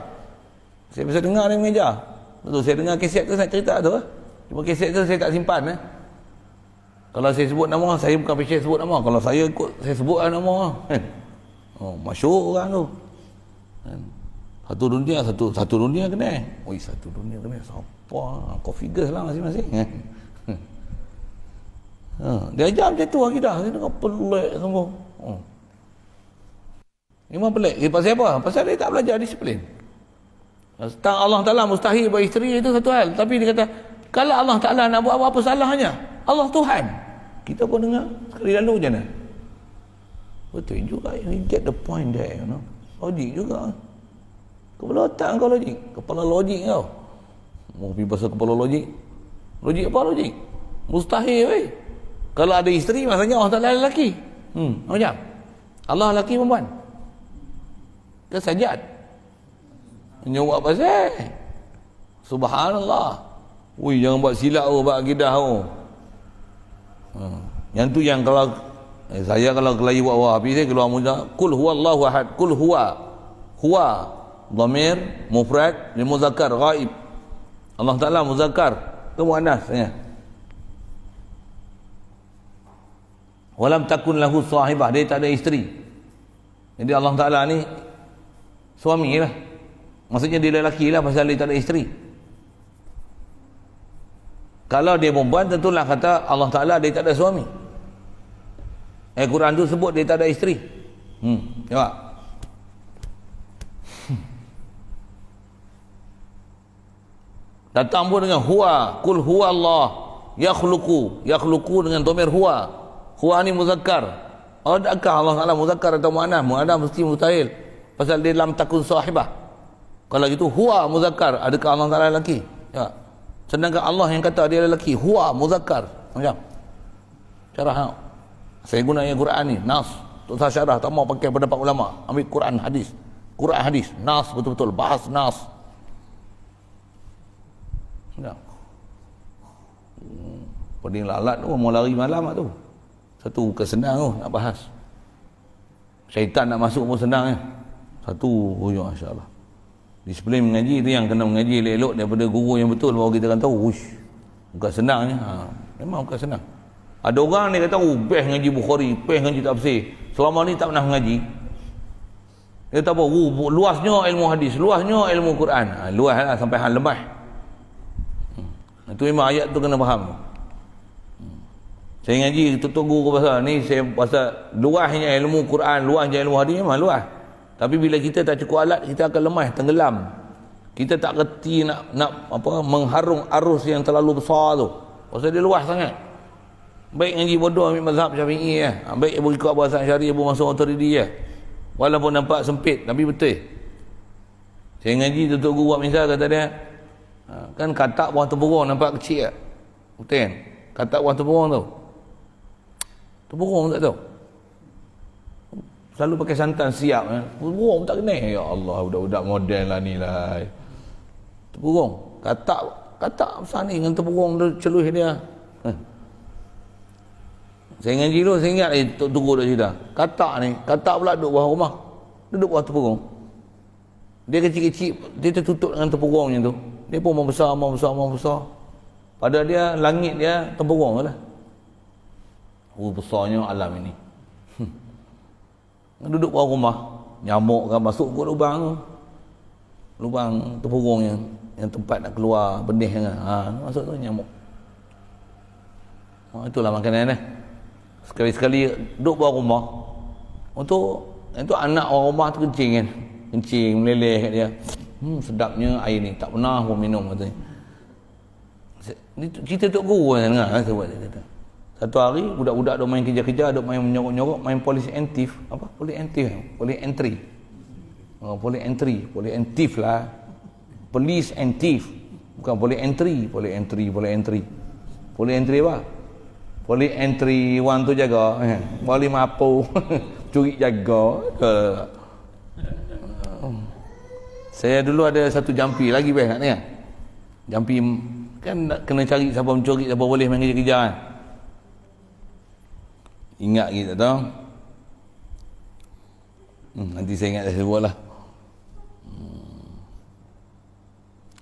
S1: Saya bisa dengar dia mengajar. Betul, saya dengar keset tu saya cerita tu. Cuma keset tu saya tak simpan. Kalau saya sebut nama, saya bukan pasal sebut nama. Kalau saya ikut, saya sebut nama. Masyhur orang tu. Satu dunia kena. Satu dunia kena. Siapa? Kau figure lah masing-masing. Dia ajar macam tu akidah. Dia dengar pelik semua. Memang pelik. Pasal apa? Pasal dia tak belajar disiplin. Tentang Allah Ta'ala mustahil buat isteri itu satu hal. Tapi dia kata, kalau Allah Ta'ala nak buat apa salahnya? Allah Tuhan. Kita pun dengar sekali lalu je nak. Betul juga. You get the point there, you know. Logik juga. Kepala otak kau logik. Kepala logik kau. Mau pergi pasal kepala logik. Logik apa logik? Mustahil weh. Kalau ada isteri maksudnya Allah Ta'ala lelaki. Macam? Allah lelaki perempuan. Kesajat. Menyewak pasal. Subhanallah. Ui, jangan buat silap buat akidah Yang tu yang kalau saya kalau kelayu buat wahabi saya keluar mudah. Kul huwallahu ahad. Kul huwa dhamir mufrad li muzakkar ghaib. Allah Taala muzakkar ke muannas ya. Walam takun lahu sahibah, dia tak ada isteri. Jadi Allah Taala ni suami lah. Maksudnya dia lelaki lah pasal dia tak ada isteri. Kalau dia perempuan, tentulah kata Allah Ta'ala dia tak ada suami. Quran tu sebut dia tak ada isteri. Tengok. Datang pun dengan huwa, kul huwa Allah, yakhluqu dengan dhamir huwa. Huwa ni muzakkar. Adakah Allah Ta'ala muzakkar atau muannats? Muannats mesti mustahil. Pasal dia lam takun sahibah. Kalau gitu huwa muzakkar, adakah Allah Ta'ala lelaki? Ya. Sedangkan Allah yang kata dia lelaki, huwa muzakkar. Macam syarah. Saya guna yang Quran ni, nas. Tak usah syarah, tak mau pakai pendapat ulama. Ambil Quran hadis. Quran hadis, nas betul-betul, bahas nas. Ya. Pening lalat tu mau lari malam tu. Satu bukan senang tu nak bahas. Syaitan nak masuk pun senang Satu masya-Allah. Disiplin mengaji tu yang kena mengaji elok-elok daripada guru yang betul baru kita akan tahu. Bukan senang memang bukan senang. Ada orang ni kata best ngaji Bukhari, best ngaji tafsir. Selama ni tak pernah mengaji. Dia tak apa, luasnya ilmu hadis, luasnya ilmu Quran. Luaslah sampai hal lemah. Itu memang ayat tu kena faham. Saya ngaji tutup guru pasal ni, saya pasal luasnya ilmu Quran, luasnya ilmu hadis memang luas. Tapi bila kita tak cukup alat, kita akan lemah, tenggelam. Kita tak kerti nak mengharung arus yang terlalu besar tu. Pasal dia luas sangat. Baik ngaji bodoh ambil mazhab Syafi'i baik ibu ikut Abu Hasan Asy'ari, Abu Mansur Maturidi walaupun nampak sempit tapi betul. Saya ngaji tutup guru buat misal kata dia kan katak buah tempurung nampak kecil betul kan? Katak buah tempurung tu tempurung tak tahu selalu pakai santan siap tempurung tak kena. Ya Allah, budak-budak moden lah ni lah. Tempurung katak besar ni dengan tempurung tu celuh dia. Saya ngaji dulu, saya ingat Tok Guru dah cerita. Katak pula duduk bawah rumah. Duduk bawah tepurung. Dia kecil-kecil, dia tertutup dengan tepurungnya tu. Dia pun membesar. Pada dia, langit dia tepurung lah. Besarnya alam ini. Duduk bawah rumah. Nyamuk kan masuk ke lubang tu. Lubang tepurung yang tempat nak keluar benih kan. Masuk tu nyamuk. Itulah makanan sekali-sekali duduk bawah rumah untuk anak orang rumah tu kencing kan, kencing meleleh kat dia. Sedapnya air ni, tak pernah pun minum katanya. Ni cerita Tok Guru kan dengar sebab dia kata. Satu hari budak-budak duk main kejar-kejar, duk main menyorok-nyorok, main polis entif. Apa? Polis entif. Polis entry. Polis entry, polis entif lah. Polis entif. Bukan polis entry, polis entry. Polis entry apa? Polis entry one tu jaga, polis mapu curi jaga. Saya dulu ada satu jampi lagi best nak tengok. Jampi kan nak kena cari siapa mencuri, siapa boleh main kejar-kejar kan. Ingat lagi tak tahu. Nanti saya ingat saya sebut lah.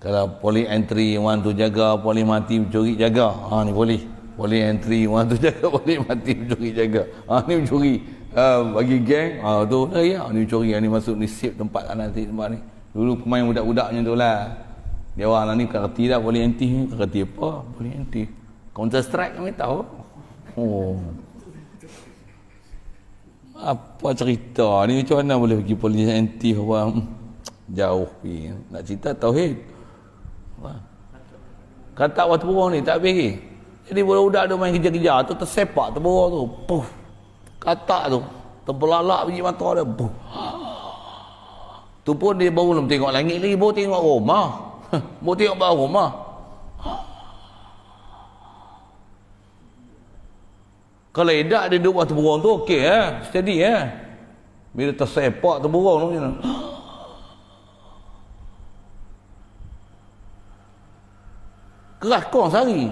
S1: Kalau polis entry one tu jaga, polis mati mencuri jaga. Ni polis entry one tu jaga, polis mati mencuri jaga. Ni mencuri bagi geng. Tu ni mencuri, ni masuk ni sip tempat kanan tempat ni. Dulu pemain budak-budaknya tu lah. Dia orang lah ni tak kerti dah polis entry ni. Tak kerti apa polis entry. Counter strike kami tahu. Apa cerita ni, macam mana boleh pergi polis entry orang jauh pergi. Nak cerita tauhid. Katak waktu burung ni tak pergi. Jadi budak-budak dia main kejar-kejar tu tersepak terburung tu. Puh. Katak tu terbelalak biji mata dia. Puh. Tu pun dia baru belum tengok langit lagi, baru tengok rumah. Baru tengok bawah rumah. Kalau edak dia duduk waktu burung tu okey steady Bila tersepak terburung tu macam mana? Keras kong sehari.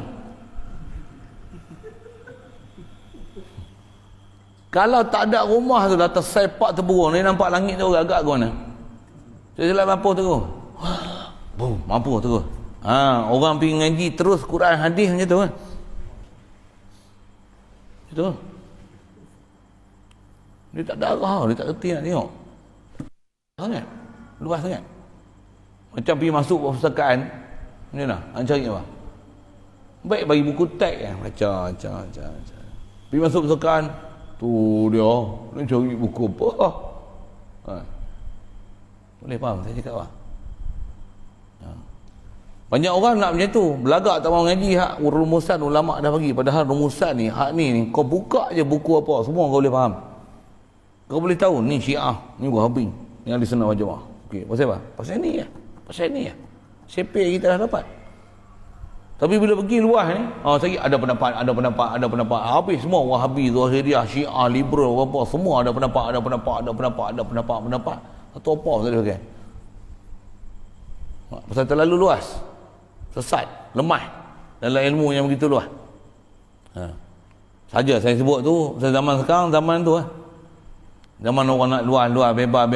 S1: Kalau tak ada rumah tu dah tersepak terburung, ni nampak langit tu agak-agak ke mana? Saya selalu mampu terus. Boom, mampu terus. Orang pergi ngaji terus Quran hadis macam tu kan. Itu. Dia tak ada arah, dia tak kerti nak tengok. Sangat. Luas sangat. Macam pergi masuk perpustakaan. Macam mana? Nak cari apa? Baik bagi buku teks kan, baca. Pergi masuk persukaan, tu dia, nak cari buku apa? Ha. Boleh faham saya cakap apa? Ha. Banyak orang nak macam tu, belagak tak mahu ngaji hak rumusan ulama dah bagi. Padahal rumusan ni, hak ni kau buka je buku apa, semua kau boleh faham. Kau boleh tahu ni Syiah, ni Wahabi, ni Ahli Sunnah wal Jamaah. Okey, pasal apa? Pasal ni ya. Pasal ni ya. Sepek kita dah dapat. Tapi bila pergi luar ni, saya ada pendapat. Habis semua Wahabi, Zahiriyah, Syiah, liberal, apa semua ada pendapat. Atau apa tak boleh pakai. Pasal terlalu luas. Sesat, lemah dalam ilmu yang begitu luas. Saja saya sebut tu, zaman sekarang, zaman tu zaman orang nak luas, bebas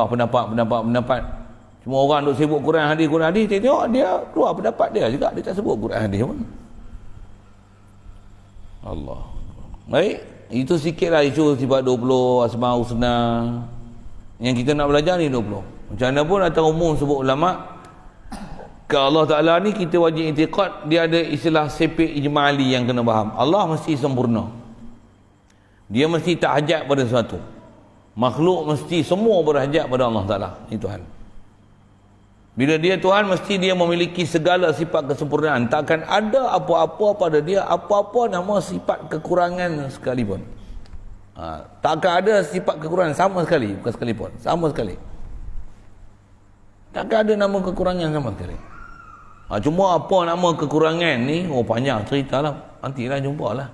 S1: pendapat. Cuma orang duk sibuk Quran hadis, tengok dia keluar pendapat dia juga, dia tak sebut Quran hadis pun. Allah. Baik, itu sikitlah isu sifat 20, Asmaul Husna. Yang kita nak belajar ni 20. Macam mana pun atas umum sebut ulama, ke Allah Ta'ala ni kita wajib i'tiqad dia ada istilah sepik ijmali yang kena faham. Allah mesti sempurna. Dia mesti tak hajat pada sesuatu. Makhluk mesti semua berhajat pada Allah Ta'ala. Ini Tuhan. Bila dia Tuhan, mesti dia memiliki segala sifat kesempurnaan. Takkan ada apa-apa pada dia, apa-apa nama sifat kekurangan sekalipun. Takkan ada sifat kekurangan sama sekali. Bukan sekalipun, sama sekali. Takkan ada nama kekurangan sama sekali. Cuma apa nama kekurangan ni, panjang cerita lah. Nantilah jumpa lah.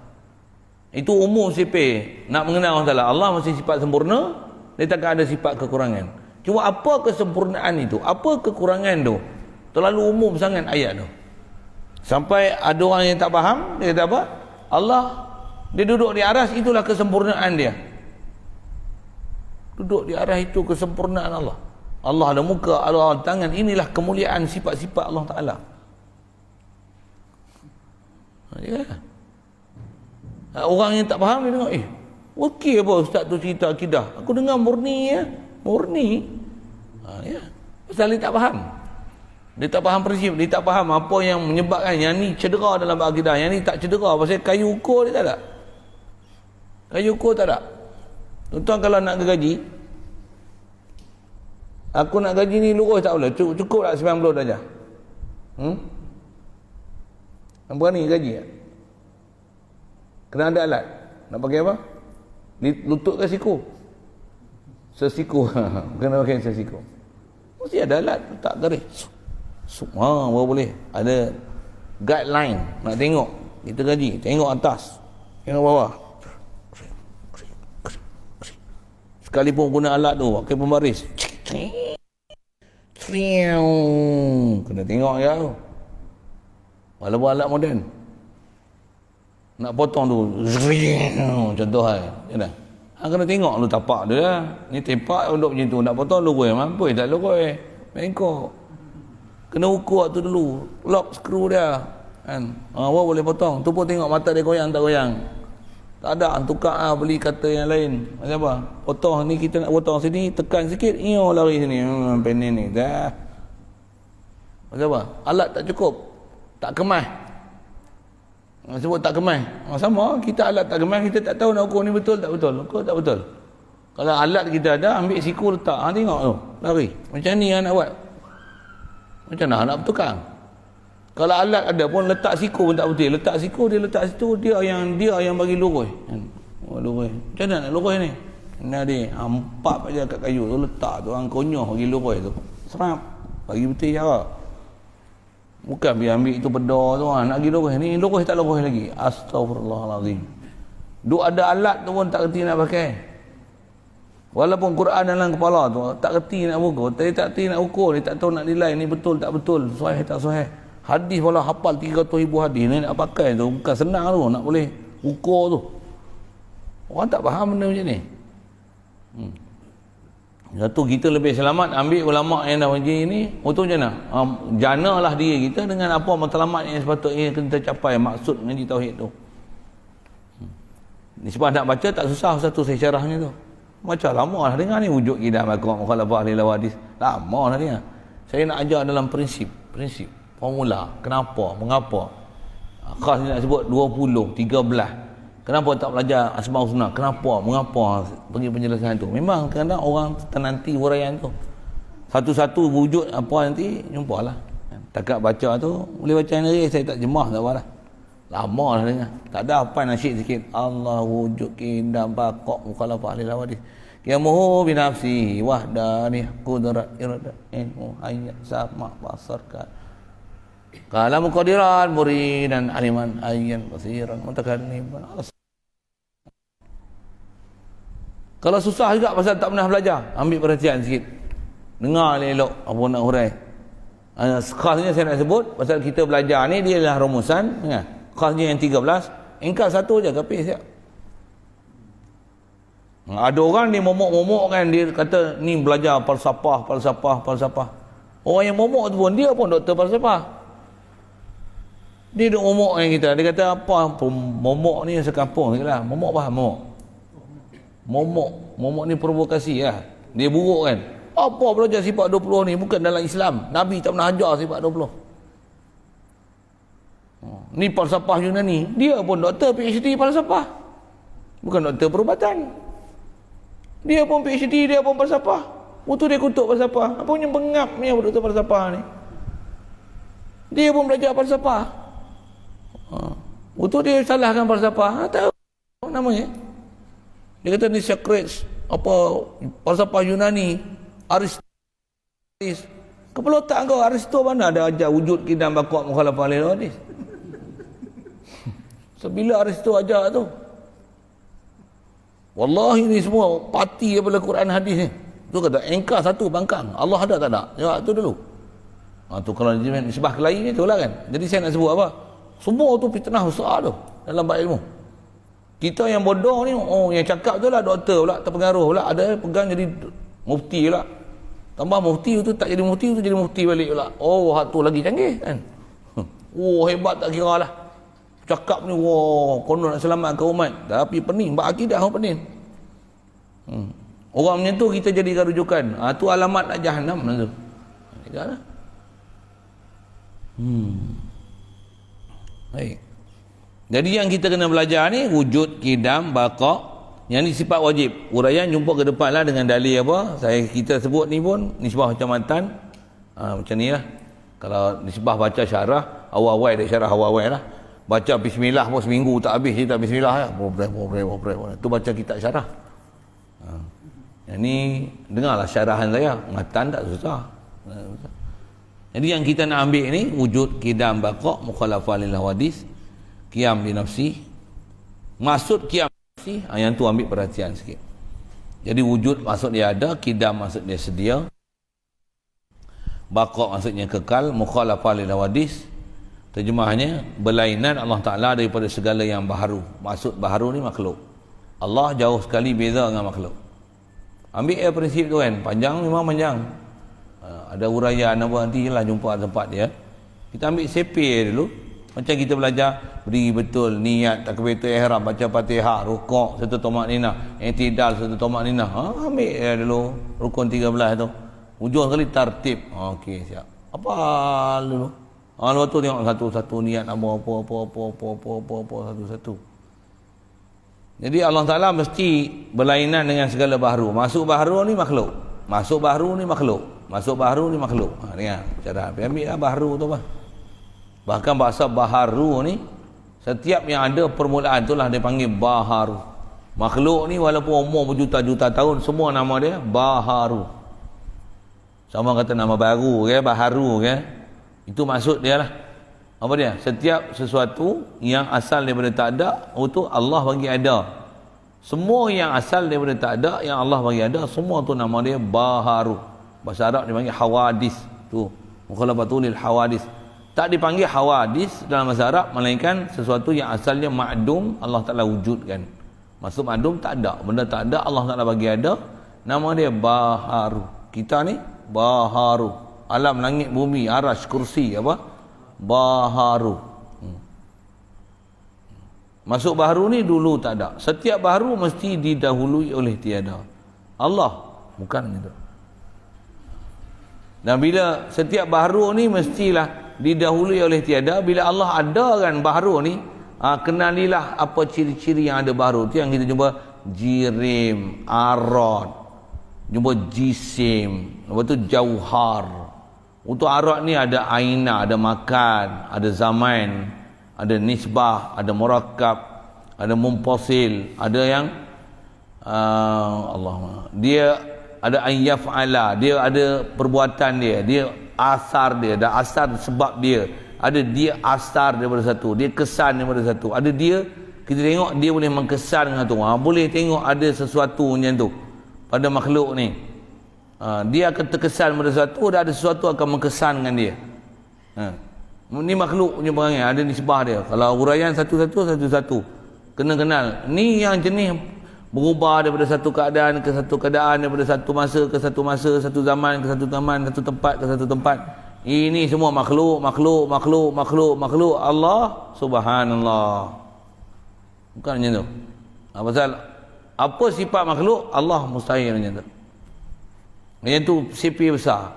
S1: Itu umum sifat. Nak mengenal Allah Ta'ala, Allah mesti sifat sempurna, dia takkan ada sifat kekurangan. Cuma apa kesempurnaan itu, apa kekurangan tu, terlalu umum sangat ayat tu. Sampai ada orang yang tak faham, dia kata apa? Allah, dia duduk di aras, itulah kesempurnaan dia. Duduk di aras itu kesempurnaan Allah. Allah ada muka, Allah ada tangan, inilah kemuliaan sifat-sifat Allah Ta'ala. Ya. Orang yang tak faham, dia tengok, okey apa ustaz tu cerita akidah, aku dengar murni ya, murni. Ya. Pasal dia tak faham. Dia tak faham prinsip, dia tak faham apa yang menyebabkan yang ni cedera dalam akidah, yang ni tak cedera. Pasal kayu ukur dia tak ada. Kayu ukur tak ada. Tuan-tuan kalau nak gaji, aku nak gaji ni lurus tak boleh, cukup tak 90 darjah? Berani gaji tak? Kena ada alat. Nak pakai apa? Lutut ke siku? Sesiku. Kena pakai sesiku. Mesti ada alat, tak garis. Baru boleh. Ada guideline. Nak tengok. Kita gaji. Tengok atas. Tengok bawah. Sekalipun guna alat tu, pakai pembaris. Kena tengok ya tu. Walaupun alat moden. Nak potong tu. Contoh kan. Kena tengok lu tapak dia. Ni tepak untuk macam tu. Nak potong lurus. Mampu tak lurus. Bengkok. Kena ukur tu dulu. Lock skru dia. Kan. Awak boleh potong. Tu pun tengok mata dia goyang tak goyang. Tak ada. Tukar beli kata yang lain. Macam apa? Potong ni kita nak potong sini. Tekan sikit. Lari sini. Penin ni. Dah. Macam apa? Alat tak cukup. Tak kemas. Sebut tak kemas. Sama. Kita alat tak kemas. Kita tak tahu nak ukur ni betul tak betul. Ukur tak betul. Kalau alat kita ada, ambil siku letak. Tengok tu. Lari. Macam ni yang nak buat. Macam mana nak bertukang? Kalau alat ada pun letak siku pun tak betul. Letak siku, dia letak situ, dia yang bagi lurus. Lurus. Macam mana nak lurus ni? Kena dia empat aja kat kayu tu, letak tu, orang konyoh bagi lurus tu. Serap. Bagi betul cara. Bukan biar ambil itu benda tu, nak pergi lurus ni, lurus tak lurus lagi. Astaghfirullahalazim. Duk ada alat tu pun tak kerti nak pakai. Walaupun Quran dalam kepala tu tak kerti nak ukur, tak kerti nak ukur, dia tak tahu nak nilai ni betul tak betul, sahih tak sahih. Hadis wala hafal 300,000 hadis ni nak pakai tu bukan senang tu, nak boleh ukur tu. Orang tak faham benda macam ni. Satu, kita lebih selamat ambil ulama yang dah macam ni. Untuk macam mana? Janalah diri kita dengan apa matlamat yang sepatutnya kita capai, maksud ngaji tauhid tu. Ni sebab nak baca tak susah, satu saya syarahnya tu. Macam lama lah dengar ni wujud kidah mukhalafah lil hadis. Lama lah dengar. Saya nak ajar dalam prinsip, formula, kenapa, mengapa. Khas ni nak sebut 20, 13. Kenapa tak belajar Asmaul Husna? Kenapa? Mengapa pergi penjelasan tu? Memang kadang-kadang orang ternanti huraian tu. Satu-satu wujud apa nanti jumpalah. Takat baca tu boleh baca sendiri, saya tak jemah tak apalah. Lama dah dengar. Tak ada apa nasyid sikit. Allah wujud qidam baqaq mukhalafah lil hawadith. Qiyamuhu bi nafsihi wahdani qudrat irada ilmu hayat sama basarka. Kalam qadiran muridan aliman ayyan basiran mutakalliman. Kalau susah juga pasal tak pernah belajar, ambil perhatian sikit. Dengar elok apa nak hurai. Khasnya saya nak sebut pasal kita belajar ni dia adalah rumusan, khasnya yang 13, engkau satu je kapis siap. Ada orang ni momok-momok kan, dia kata ni belajar falsafah. Orang yang momok tu pun dia pun doktor falsafah. Dia duk momok dengan kita. Dia kata apa momok ni sekampung sikitlah. Momok faham momok ni provokasi lah. Dia buruk kan. Apa belajar sifat 20 ni bukan dalam Islam. Nabi tak pernah ajar sifat 20. Ni falsafah Yunani. Dia pun doktor PhD falsafah. Bukan doktor perubatan. Dia pun PhD, dia pun falsafah. Waktu dia kutuk falsafah. Apa punya bengap ni doktor falsafah ni. Dia pun belajar falsafah. Waktu dia salahkan falsafah, tahu namanya. Dia kata ni Socrates, apa falsafah Yunani, Aristoteles. Kepala otak kau Aristoteles mana ada ajar wujud qidam baqaq mukhalafah lil hawadith. Sebila Aristoteles ajar tu. Wallahi ni semua parti daripada Quran hadis ni. Tu kata engkau satu bangkang. Allah ada tak ada? Jawab tu dulu. Tu kalau nisbah kelahi ni tu lah kan. Jadi saya nak sebut apa? Semua tu fitnah besar tu dalam bab ilmu. Kita yang bodoh ni, yang cakap tu lah doktor pula, terpengaruh pula, ada pegang jadi mufti pula. Tambah mufti tu tak jadi mufti tu jadi mufti balik pula. Hak tu lagi canggih kan. Hebat tak kira lah. Cakap ni konon nak selamatkan umat, tapi pening bab akidah orang pening. Orang macam tu kita jadikan rujukan. Tu alamat nak jahanam lah tu. Janganlah. Baik. Jadi yang kita kena belajar ni wujud qidam baqaq, yang ni sifat wajib. Uraian jumpa ke depan lah dengan dalil apa kita sebut ni pun nisbah macam matan. Macam ni lah. Kalau nisbah baca syarah awal-awal dari syarah awal-awal lah. Baca bismillah pun seminggu tak habis kita bismillah lah. Tu baca kitab syarah. Yang ni dengarlah syarahan saya, matan tak susah. Jadi yang kita nak ambil ni wujud qidam baqaq mukhalafah lil hawadith, qiyam bi nafsi. Maksud qiyam bi nafsi, yang tu ambil perhatian sikit. Jadi wujud maksud dia ada, qidam maksud dia sedia, baqaq maksudnya kekal, mukhalafah lil hawadith terjemahnya berlainan Allah Ta'ala daripada segala yang baharu. Maksud baharu ni makhluk. Allah jauh sekali beza dengan makhluk. Ambil prinsip tu kan, panjang memang panjang. Ada uraian apa nanti lah jumpa tempat dia. Kita ambil sepir dulu. Macam kita belajar berdiri betul, niat, takbiratul ihram, baca Fatihah, rukuk serta tumakninah, i'tidal serta tumakninah. Ambil dulu rukun 13 tu. Ujung sekali tartib. Okey, siap. Apa dulu? Lepas tu tengok satu-satu niat apa satu-satu. Jadi Allah Ta'ala mesti berlainan dengan segala baharu. Masuk baharu ni makhluk. Masuk baharu ni makhluk. Masuk baharu ni makhluk. Dengar cara ambil lah baharu tu apa. Bahkan bahasa baharu ni setiap yang ada permulaan tu lah dia panggil baharu. Makhluk ni walaupun umur berjuta-juta tahun, semua nama dia baharu. Sama kata nama baru ke, baharu ke. Itu maksud dia lah. Apa dia? Setiap sesuatu yang asal daripada tak ada, itu Allah bagi ada. Semua yang asal daripada tak ada, yang Allah bagi ada, semua tu nama dia baharu. Bahasa Arab dia panggil hawadis. Tu mukhalafatul lil hawadis. Tak dipanggil hawadis dalam bahasa Arab melainkan sesuatu yang asalnya ma'dum, Allah Ta'ala wujudkan. Maksud ma'dum tak ada, benda tak ada, Allah Ta'ala bagi ada, nama dia baharu. Kita ni baharu. Alam langit bumi, arash, kursi apa? Baharu. Masuk baharu ni dulu tak ada. Setiap baharu mesti didahului oleh tiada. Allah bukan gitu. Dan bila setiap baharu ni mestilah didahului oleh tiada. Bila Allah ada kan baharu ni, kenalilah apa ciri-ciri yang ada baharu. Itu yang kita jumpa jirim, arad, jumpa jisim, lepas tu jauhar. Untuk arad ni ada aina, ada makan, ada zaman, ada nisbah, ada murakab, ada mumpasil, ada yang Allah, dia ada ayyaf'ala, dia ada perbuatan dia asar dia, ada asar sebab dia, ada dia asar daripada satu, dia kesan daripada satu, ada dia, kita tengok dia boleh mengkesan dengan satu. Boleh tengok ada sesuatu macam tu pada makhluk ni. Dia akan terkesan pada sesuatu, dan ada sesuatu akan mengkesan dengan dia. Ni makhluk punya perangai, ada nisbah dia. Kalau huraian satu-satu kena kenal. Ni yang jenis berubah daripada satu keadaan ke satu keadaan, daripada satu masa ke satu masa, satu zaman ke satu zaman, satu tempat ke satu tempat. Ini semua makhluk Allah Subhanallah. Bukan macam tu. Pasal apa sifat makhluk, Allah mustahil macam tu. Yang tu CP besar.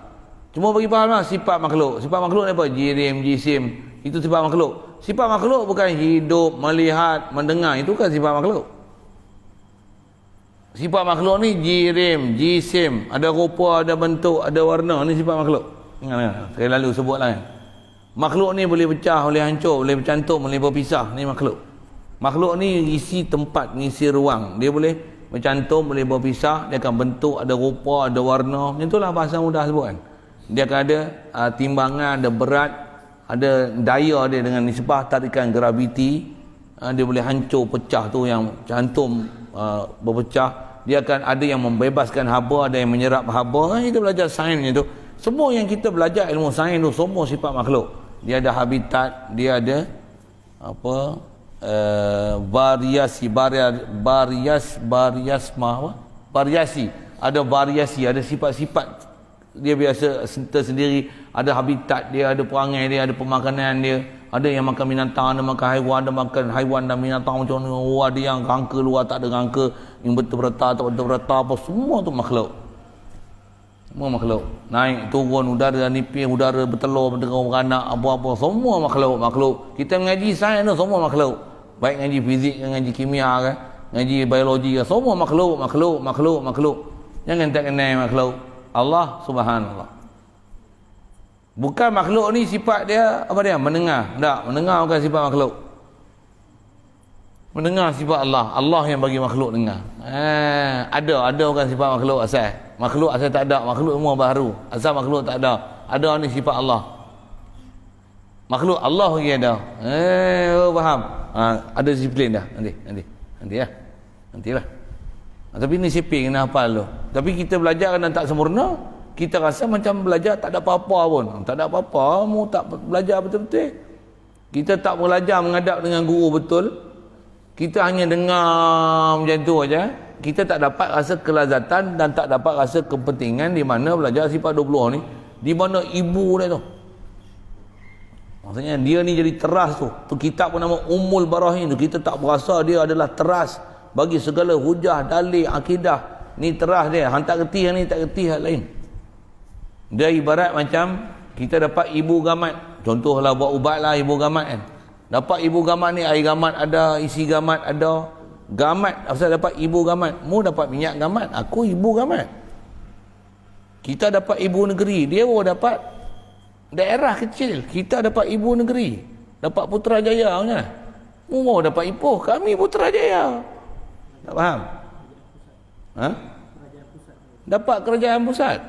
S1: Cuma bagi fahamlah sifat makhluk. Sifat makhluk ni apa? Jirim, jisim. Itu sifat makhluk. Sifat makhluk bukan hidup, melihat, mendengar. Itu kan sifat makhluk. Sifat makhluk ni jirim, jisim, ada rupa, ada bentuk, ada warna. Ni sifat makhluk. Ingat. Saya lalu sebutlah kan. Makhluk ni boleh pecah, boleh hancur, boleh bercantum, boleh berpisah. Ni makhluk. Makhluk ni isi tempat, ngisi ruang. Dia boleh bercantum, boleh berpisah. Dia akan bentuk, ada rupa, ada warna. Macam itulah bahasa mudah sebut kan. Dia akan ada timbangan, ada berat, ada daya dia dengan nisbah tarikan graviti. Dia boleh hancur, pecah tu yang cantum berpecah. Dia akan ada yang membebaskan haba, ada yang menyerap haba. Kita belajar sains itu. Semua yang kita belajar ilmu sains tu semua sifat makhluk. Dia ada habitat, dia ada apa? Variasi, ada variasi, ada sifat-sifat dia biasa tersendiri, ada habitat dia, ada perangai dia, ada pemakanan dia, ada yang makan binatang, ada makan haiwan, ada makan haiwan dan binatang macam ni. Ada yang rangka luar tak ada rangka, yang berterata tak berterata, apa semua tu makhluk. Semua makhluk. Naik turun udara nipis, udara bertelur, beranak, apa-apa semua makhluk. Kita mengaji sains tu semua makhluk. Baik ngaji fizik, ngaji kimia ke, ngaji biologi ke, semua makhluk. Jangan tak kenal makhluk Allah Subhanallah. Bukan makhluk ni sifat dia apa dia? Mendengar. Tak, mendengar bukan sifat makhluk. Mendengar sifat Allah. Allah yang bagi makhluk dengar. Ada bukan sifat makhluk asal. Makhluk asal tak ada, makhluk semua baru. Asal makhluk tak ada. Ada ni sifat Allah. Makhluk Allah lagi ada. Faham? Ada disiplin dah. Nantilah. Tapi ni siping kena hafal tu. Tapi kita belajar dan tak sempurna, kita rasa macam belajar tak ada apa-apa pun. Tak ada apa-apa, mu tak belajar betul-betul. Kita tak belajar menghadap dengan guru betul. Kita hanya dengar macam tu aja. Kita tak dapat rasa kelazatan dan tak dapat rasa kepentingan di mana belajar sifat 20 ni. Di mana ibu dia tu. Maksudnya dia ni jadi teras tu. Tu kitab pun nama Ummul Barahin tu. Kita tak berasa dia adalah teras bagi segala hujah, dalil, akidah. Ni teras dia. Hang tak kerti yang ni, tak kerti hal lain. Dia ibarat macam kita dapat ibu gamat. Contohlah buat ubat lah ibu gamat kan. Dapat ibu gamat ni, air gamat ada, isi gamat ada. Gamat, asal dapat ibu gamat. Mu dapat minyak gamat, aku ibu gamat. Kita dapat ibu negeri, dia baru dapat daerah kecil. Kita dapat ibu negeri, dapat Putrajaya punya. Mu baru dapat Ipoh, kami Putrajaya. Tak faham? Dapat kerajaan pusat.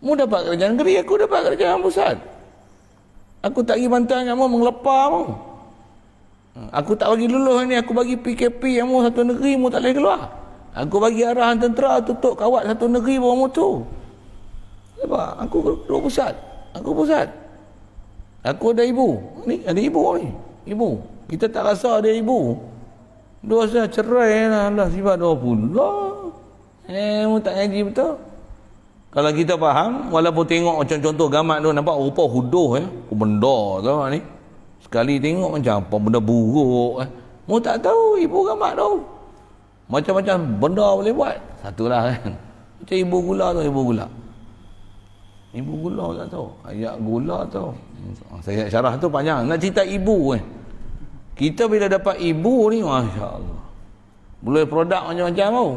S1: Mu dapat kerajaan negeri, aku dapat kerajaan pusat. Aku tak pergi bantai dengan mu, mengelepar mu. Aku tak bagi luluh ni, aku bagi PKP yang mu satu negeri, mu tak boleh keluar. Aku bagi arahan tentera, tutup kawat satu negeri bawa mu tu. Sebab aku duduk pusat. Aku pusat. Aku ada ibu. Ni ada ibu ni. Ibu. Kita tak rasa ada ibu. Dua saya cerai lah sifat 20. Mu tak ngaji betul. Kalau kita faham, walaupun tengok macam contoh gamat tu nampak rupa huduh benda tu ni. Sekali tengok macam apa benda buruk mu tak tahu ibu gamat tu. Macam-macam benda boleh buat. Satulah kan. Macam ibu gula tu, ibu gula. Ibu gula tak tahu. Ayat gula tahu. Saya syarah tu panjang. Nak cerita ibu Kita bila dapat ibu ni, Masya Allah, boleh produk macam-macam tau.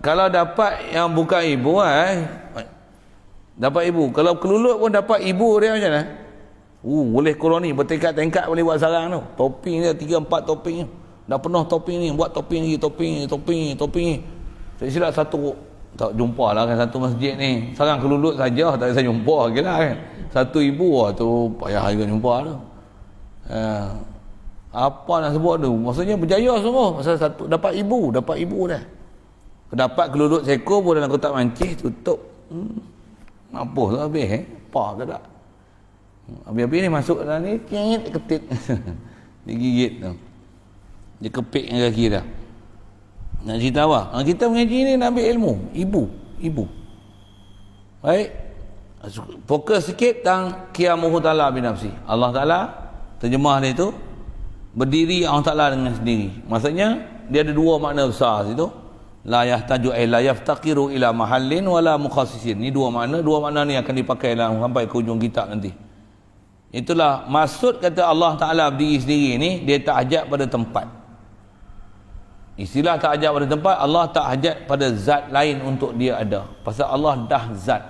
S1: Kalau dapat yang bukan ibu, dapat ibu. Kalau kelulut pun dapat ibu dia macam mana? Boleh koloni, bertingkat-tingkat boleh buat sarang tu. Topping dia 3-4 topping. Dah penuh topping ni, buat topping lagi, topping ni. Saya silap satu, tak jumpa lah kan satu masjid ni. Sarang kelulut saja, tak saya jumpa lagi lah kan. Satu ibu tu payah juga jumpa tu. Apa nak sebut tu? Maksudnya berjaya semua. Pasal satu dapat ibu dah. Dapat kelulut seekor pun dalam kotak mancih, tutup. Mampus tu habis Apa ke tak? Habis-habis ni masuk dalam ni, ketit. Digigit tu. Dia kepik dengan kaki dah. Nak cerita apa? Kita mengaji ni nak ambil ilmu. Ibu. Baik. Fokus sikit tentang qiyamuhu ta'ala binafsi. Allah Ta'ala, terjemah dia tu, berdiri Allah Ta'ala dengan sendiri. Maksudnya, dia ada dua makna besar situ. La yahtaju la yaftaqiru ila mahallin wala mukhassisin. Ni dua makna ni akan dipakai dalam sampai ke hujung kitab nanti. Itulah maksud kata Allah Ta'ala berdiri sendiri ni, dia tak hajat pada tempat. Istilah tak hajat pada tempat, Allah tak hajat pada zat lain untuk dia ada. Pasal Allah dah zat.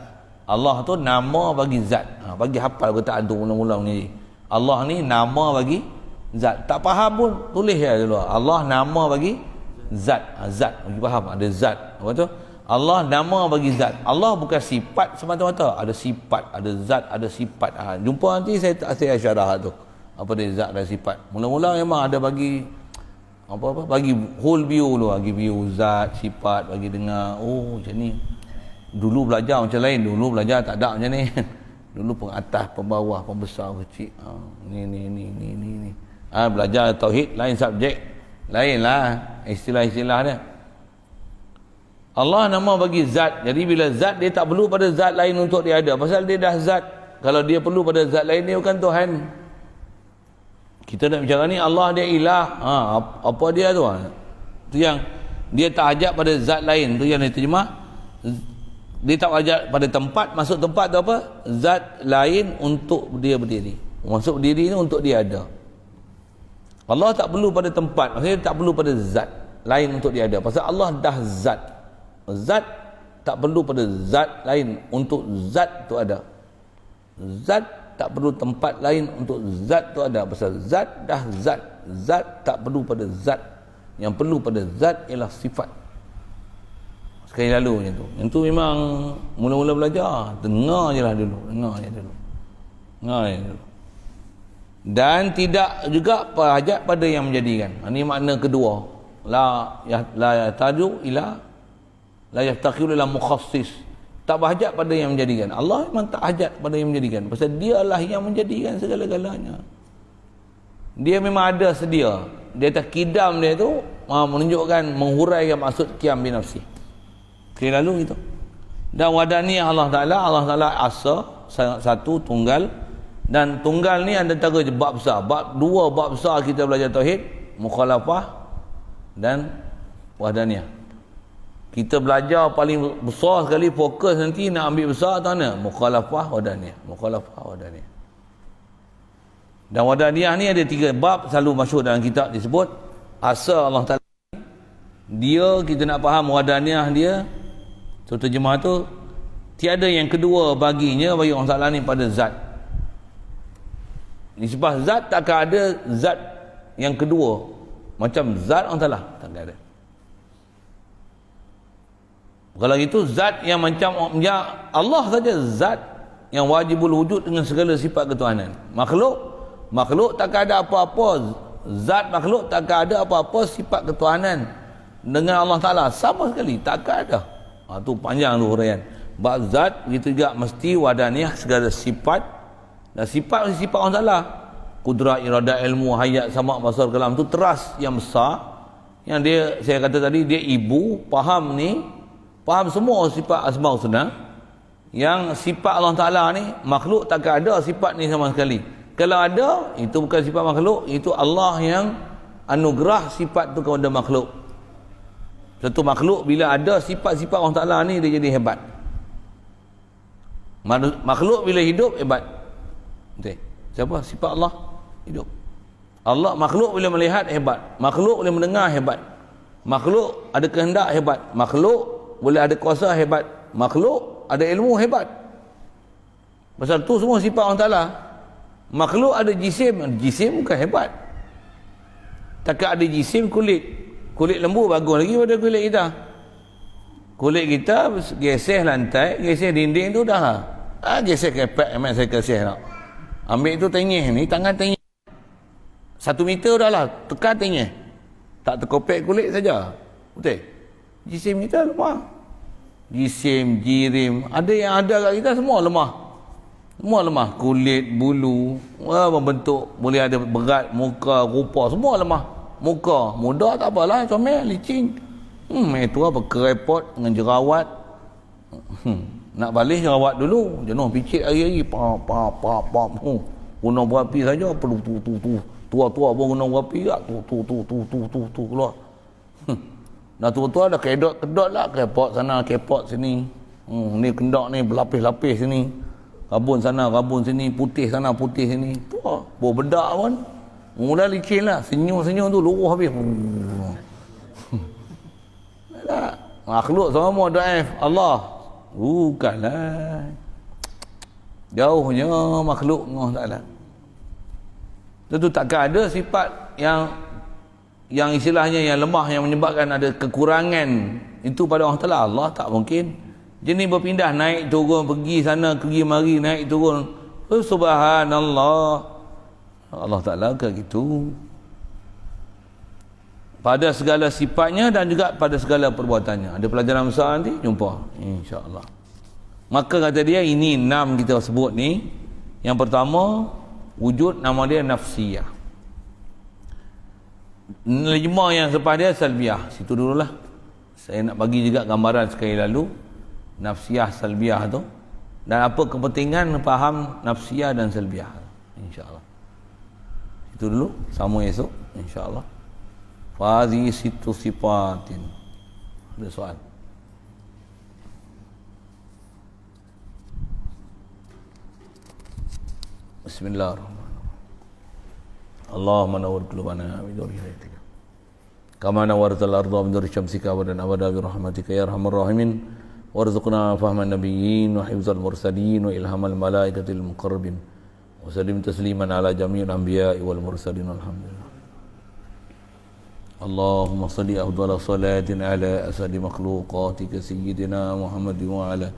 S1: Allah tu nama bagi zat. Bagi hafal kataan tu mula-mula ni. Allah ni nama bagi zat. Tak faham pun tulis ya dulu. Allah nama bagi zat. Zat bagi faham, ada zat. Apa tu? Allah nama bagi zat. Allah bukan sifat semata-mata. Ada sifat, ada zat, ada sifat. Jumpa nanti saya syarah tu. Apa dia zat dan sifat. Mula-mula memang ada bagi bagi whole view dulu, bagi view zat, sifat, bagi dengar. Macam ni. Dulu belajar macam lain. Dulu belajar tak ada macam ni. Dulu pun atas, pun bawah, pun besar, kecil. Ni. Belajar tauhid lain subjek. Lain lah istilah-istilah dia. Allah nama bagi zat. Jadi bila zat, dia tak perlu pada zat lain untuk dia ada. Pasal dia dah zat. Kalau dia perlu pada zat lain, dia bukan Tuhan. Kita nak bicara ni, Allah dia ilah. Apa dia tu? Itu yang dia tak hajat pada zat lain. Tu yang dia terjemah. Dia tak hajat pada tempat. Masuk tempat tu apa? Zat lain untuk dia berdiri. Masuk berdiri ni untuk dia ada. Allah tak perlu pada tempat. Maksudnya tak perlu pada zat lain untuk dia ada. Pasal Allah dah zat. Zat tak perlu pada zat lain untuk zat tu ada. Zat tak perlu tempat lain untuk zat tu ada. Pasal zat dah zat. Zat tak perlu pada zat. Yang perlu pada zat ialah sifat. Sekali lalu macam tu. Yang tu memang mula-mula belajar. Dengar je lah dulu. Dan tidak juga hajat pada yang menjadikan. Ini makna kedua. La yahtaju ila la yaftaqiru ila mukhassis. Tak berhajat pada yang menjadikan. Allah memang tak hajat pada yang menjadikan. Pasal dialah yang menjadikan segala-galanya. Dia memang ada sedia. Dia atas kidam dia tu menunjukkan, menghuraikan maksud qiyam bi nafsi. Sekali lalu gitu. Dan wadaniyah Allah Ta'ala asa, satu, tunggal. Dan tunggal ni ada antara bab besar. Dua bab besar kita belajar tauhid, mukhalafah dan wahdaniyah. Kita belajar paling besar sekali, fokus nanti nak ambil besar tu mana? Mukhalafah wahdaniyah. Dan wahdaniyah ni ada 3 bab selalu masyhur dalam kitab disebut. Asa Allah Ta'ala, dia kita nak faham wahdaniyah dia. So terjemah tu, tiada yang kedua baginya, bagi Allah Ta'ala ni pada zat. Nisbah zat takkan ada zat yang kedua macam zat Allah Ta'ala, tak ada. Kalau itu zat yang macam Allah saja, zat yang wajibul wujud dengan segala sifat ketuhanan. Makhluk takkan ada apa-apa. Zat makhluk takkan ada apa-apa sifat ketuhanan dengan Allah Ta'ala sama sekali, takkan ada. Tu panjang tu huraian. Bab zat begitu juga mesti wadaniyah segala sifat. Dan sifat Allah Ta'ala, kudrat, iradah, ilmu, hayat, sama, basar, kalam tu teras yang besar. Yang dia, saya kata tadi, dia ibu, faham semua sifat asma' husna. Yang sifat Allah Ta'ala ni, makhluk takkan ada sifat ni sama sekali. Kalau ada, itu bukan sifat makhluk, itu Allah yang anugerah sifat tu kepada makhluk. Satu makhluk bila ada sifat-sifat Allah Ta'ala ni, dia jadi hebat. Makhluk bila hidup hebat. Betul. Siapa? Sifat Allah hidup. Allah makhluk bila melihat hebat. Makhluk boleh mendengar hebat. Makhluk ada kehendak hebat. Makhluk boleh ada kuasa hebat. Makhluk ada ilmu hebat. Pasal tu semua sifat Allah Ta'ala. Makhluk ada jisim. Jisim bukan hebat. Takat ada jisim kulit. Kulit lembu bagus lagi pada kulit kita. Kulit kita geseh lantai, geseh dinding tu dah lah. Geseh kepek memang saya geseh nak. Ambil tu tenyih ni, tangan tenyih. 1 meter dah lah, tekan tenyih. Tak terkopek kulit saja. Betul? Jisim kita lemah. Jisim, jirim, ada yang ada kat kita semua lemah. Semua lemah. Kulit, bulu, membentuk, boleh ada berat, muka, rupa, semua lemah. Muka, muda tak apalah, comel, licin. Itu apa, kerepot dengan jerawat. Nak balik jerawat dulu, jenuh picit hari-hari. Guna berapi saja, perlu tu. Tua-tua pun guna berapi tak? Tu keluar. Dah tua-tua dah kedot lah, kerepot sana, kepot sini. Ni kendak ni berlapis-lapis sini. Rabun sana, rabun sini, putih sana, putih sini. Tua, bedak pun. Mula licin lah, senyum-senyum tu luruh habis. Tak. Makhluk semua daif. Allah bukanlah. Jauhnya makhluk Allah Ta'ala. Tentu takkan ada sifat yang istilahnya yang lemah, yang menyebabkan ada kekurangan itu pada Allah Ta'ala. Allah tak mungkin. Jenis berpindah, naik turun, pergi sana, pergi mari, naik turun. Subhanallah. Allah Ta'ala ke gitu. Pada segala sifatnya dan juga pada segala perbuatannya. Ada pelajaran besar nanti, jumpa insya-Allah. Maka kata dia, ini 6 kita sebut ni. Yang pertama, wujud, nama dia nafsiyah. Lima yang selepas dia salbiyah. Situ dululah. Saya nak bagi juga gambaran sekali lalu nafsiyah, salbiyah tu, dan apa kepentingan faham nafsiyah dan salbiyah, insya-Allah. Itu dulu, sama esok insya-Allah. Fazi situ sifatin. Ada soal? Bismillahirrahmanirrahim. Allahumma nawwir qulubana bi nuri hidayatika. Kama nawwartal arda bi nuri syamsika abadan abada bi rahmatika ya arhamar rahimin. Warzuqna fahman nabiyyin wa hifzal mursalin wa ilhamal malaikatil muqarrabin. Wa sallim tasliman ala jami'il anbiya'i wal mursalin. Alhamdulillah. Allahumma salli afdala salatin ala asadi makhluqatika sayyidina Muhammad wa ala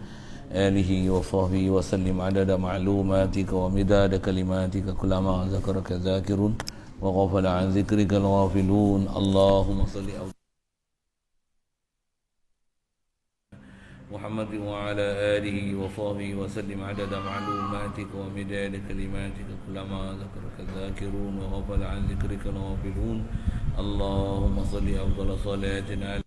S1: alihi wa sahbihi wa sallim adada ma'lumatika wa midada kalimatika kullama zakaraka zakirun wa ghafala an zikrika al-ghafilun. Allahumma salli Muhammad wa ala alihi wa sahbihi wa sallim adada ma'lumatika wa midada kalimatika kullama zakaraka zakirun wa ghafala an zikrika al-ghafilun. Allahumma salli afdala salatin ala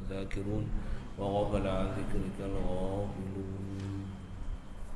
S1: zakirun wa ghafala an zikrika al-ghafilun.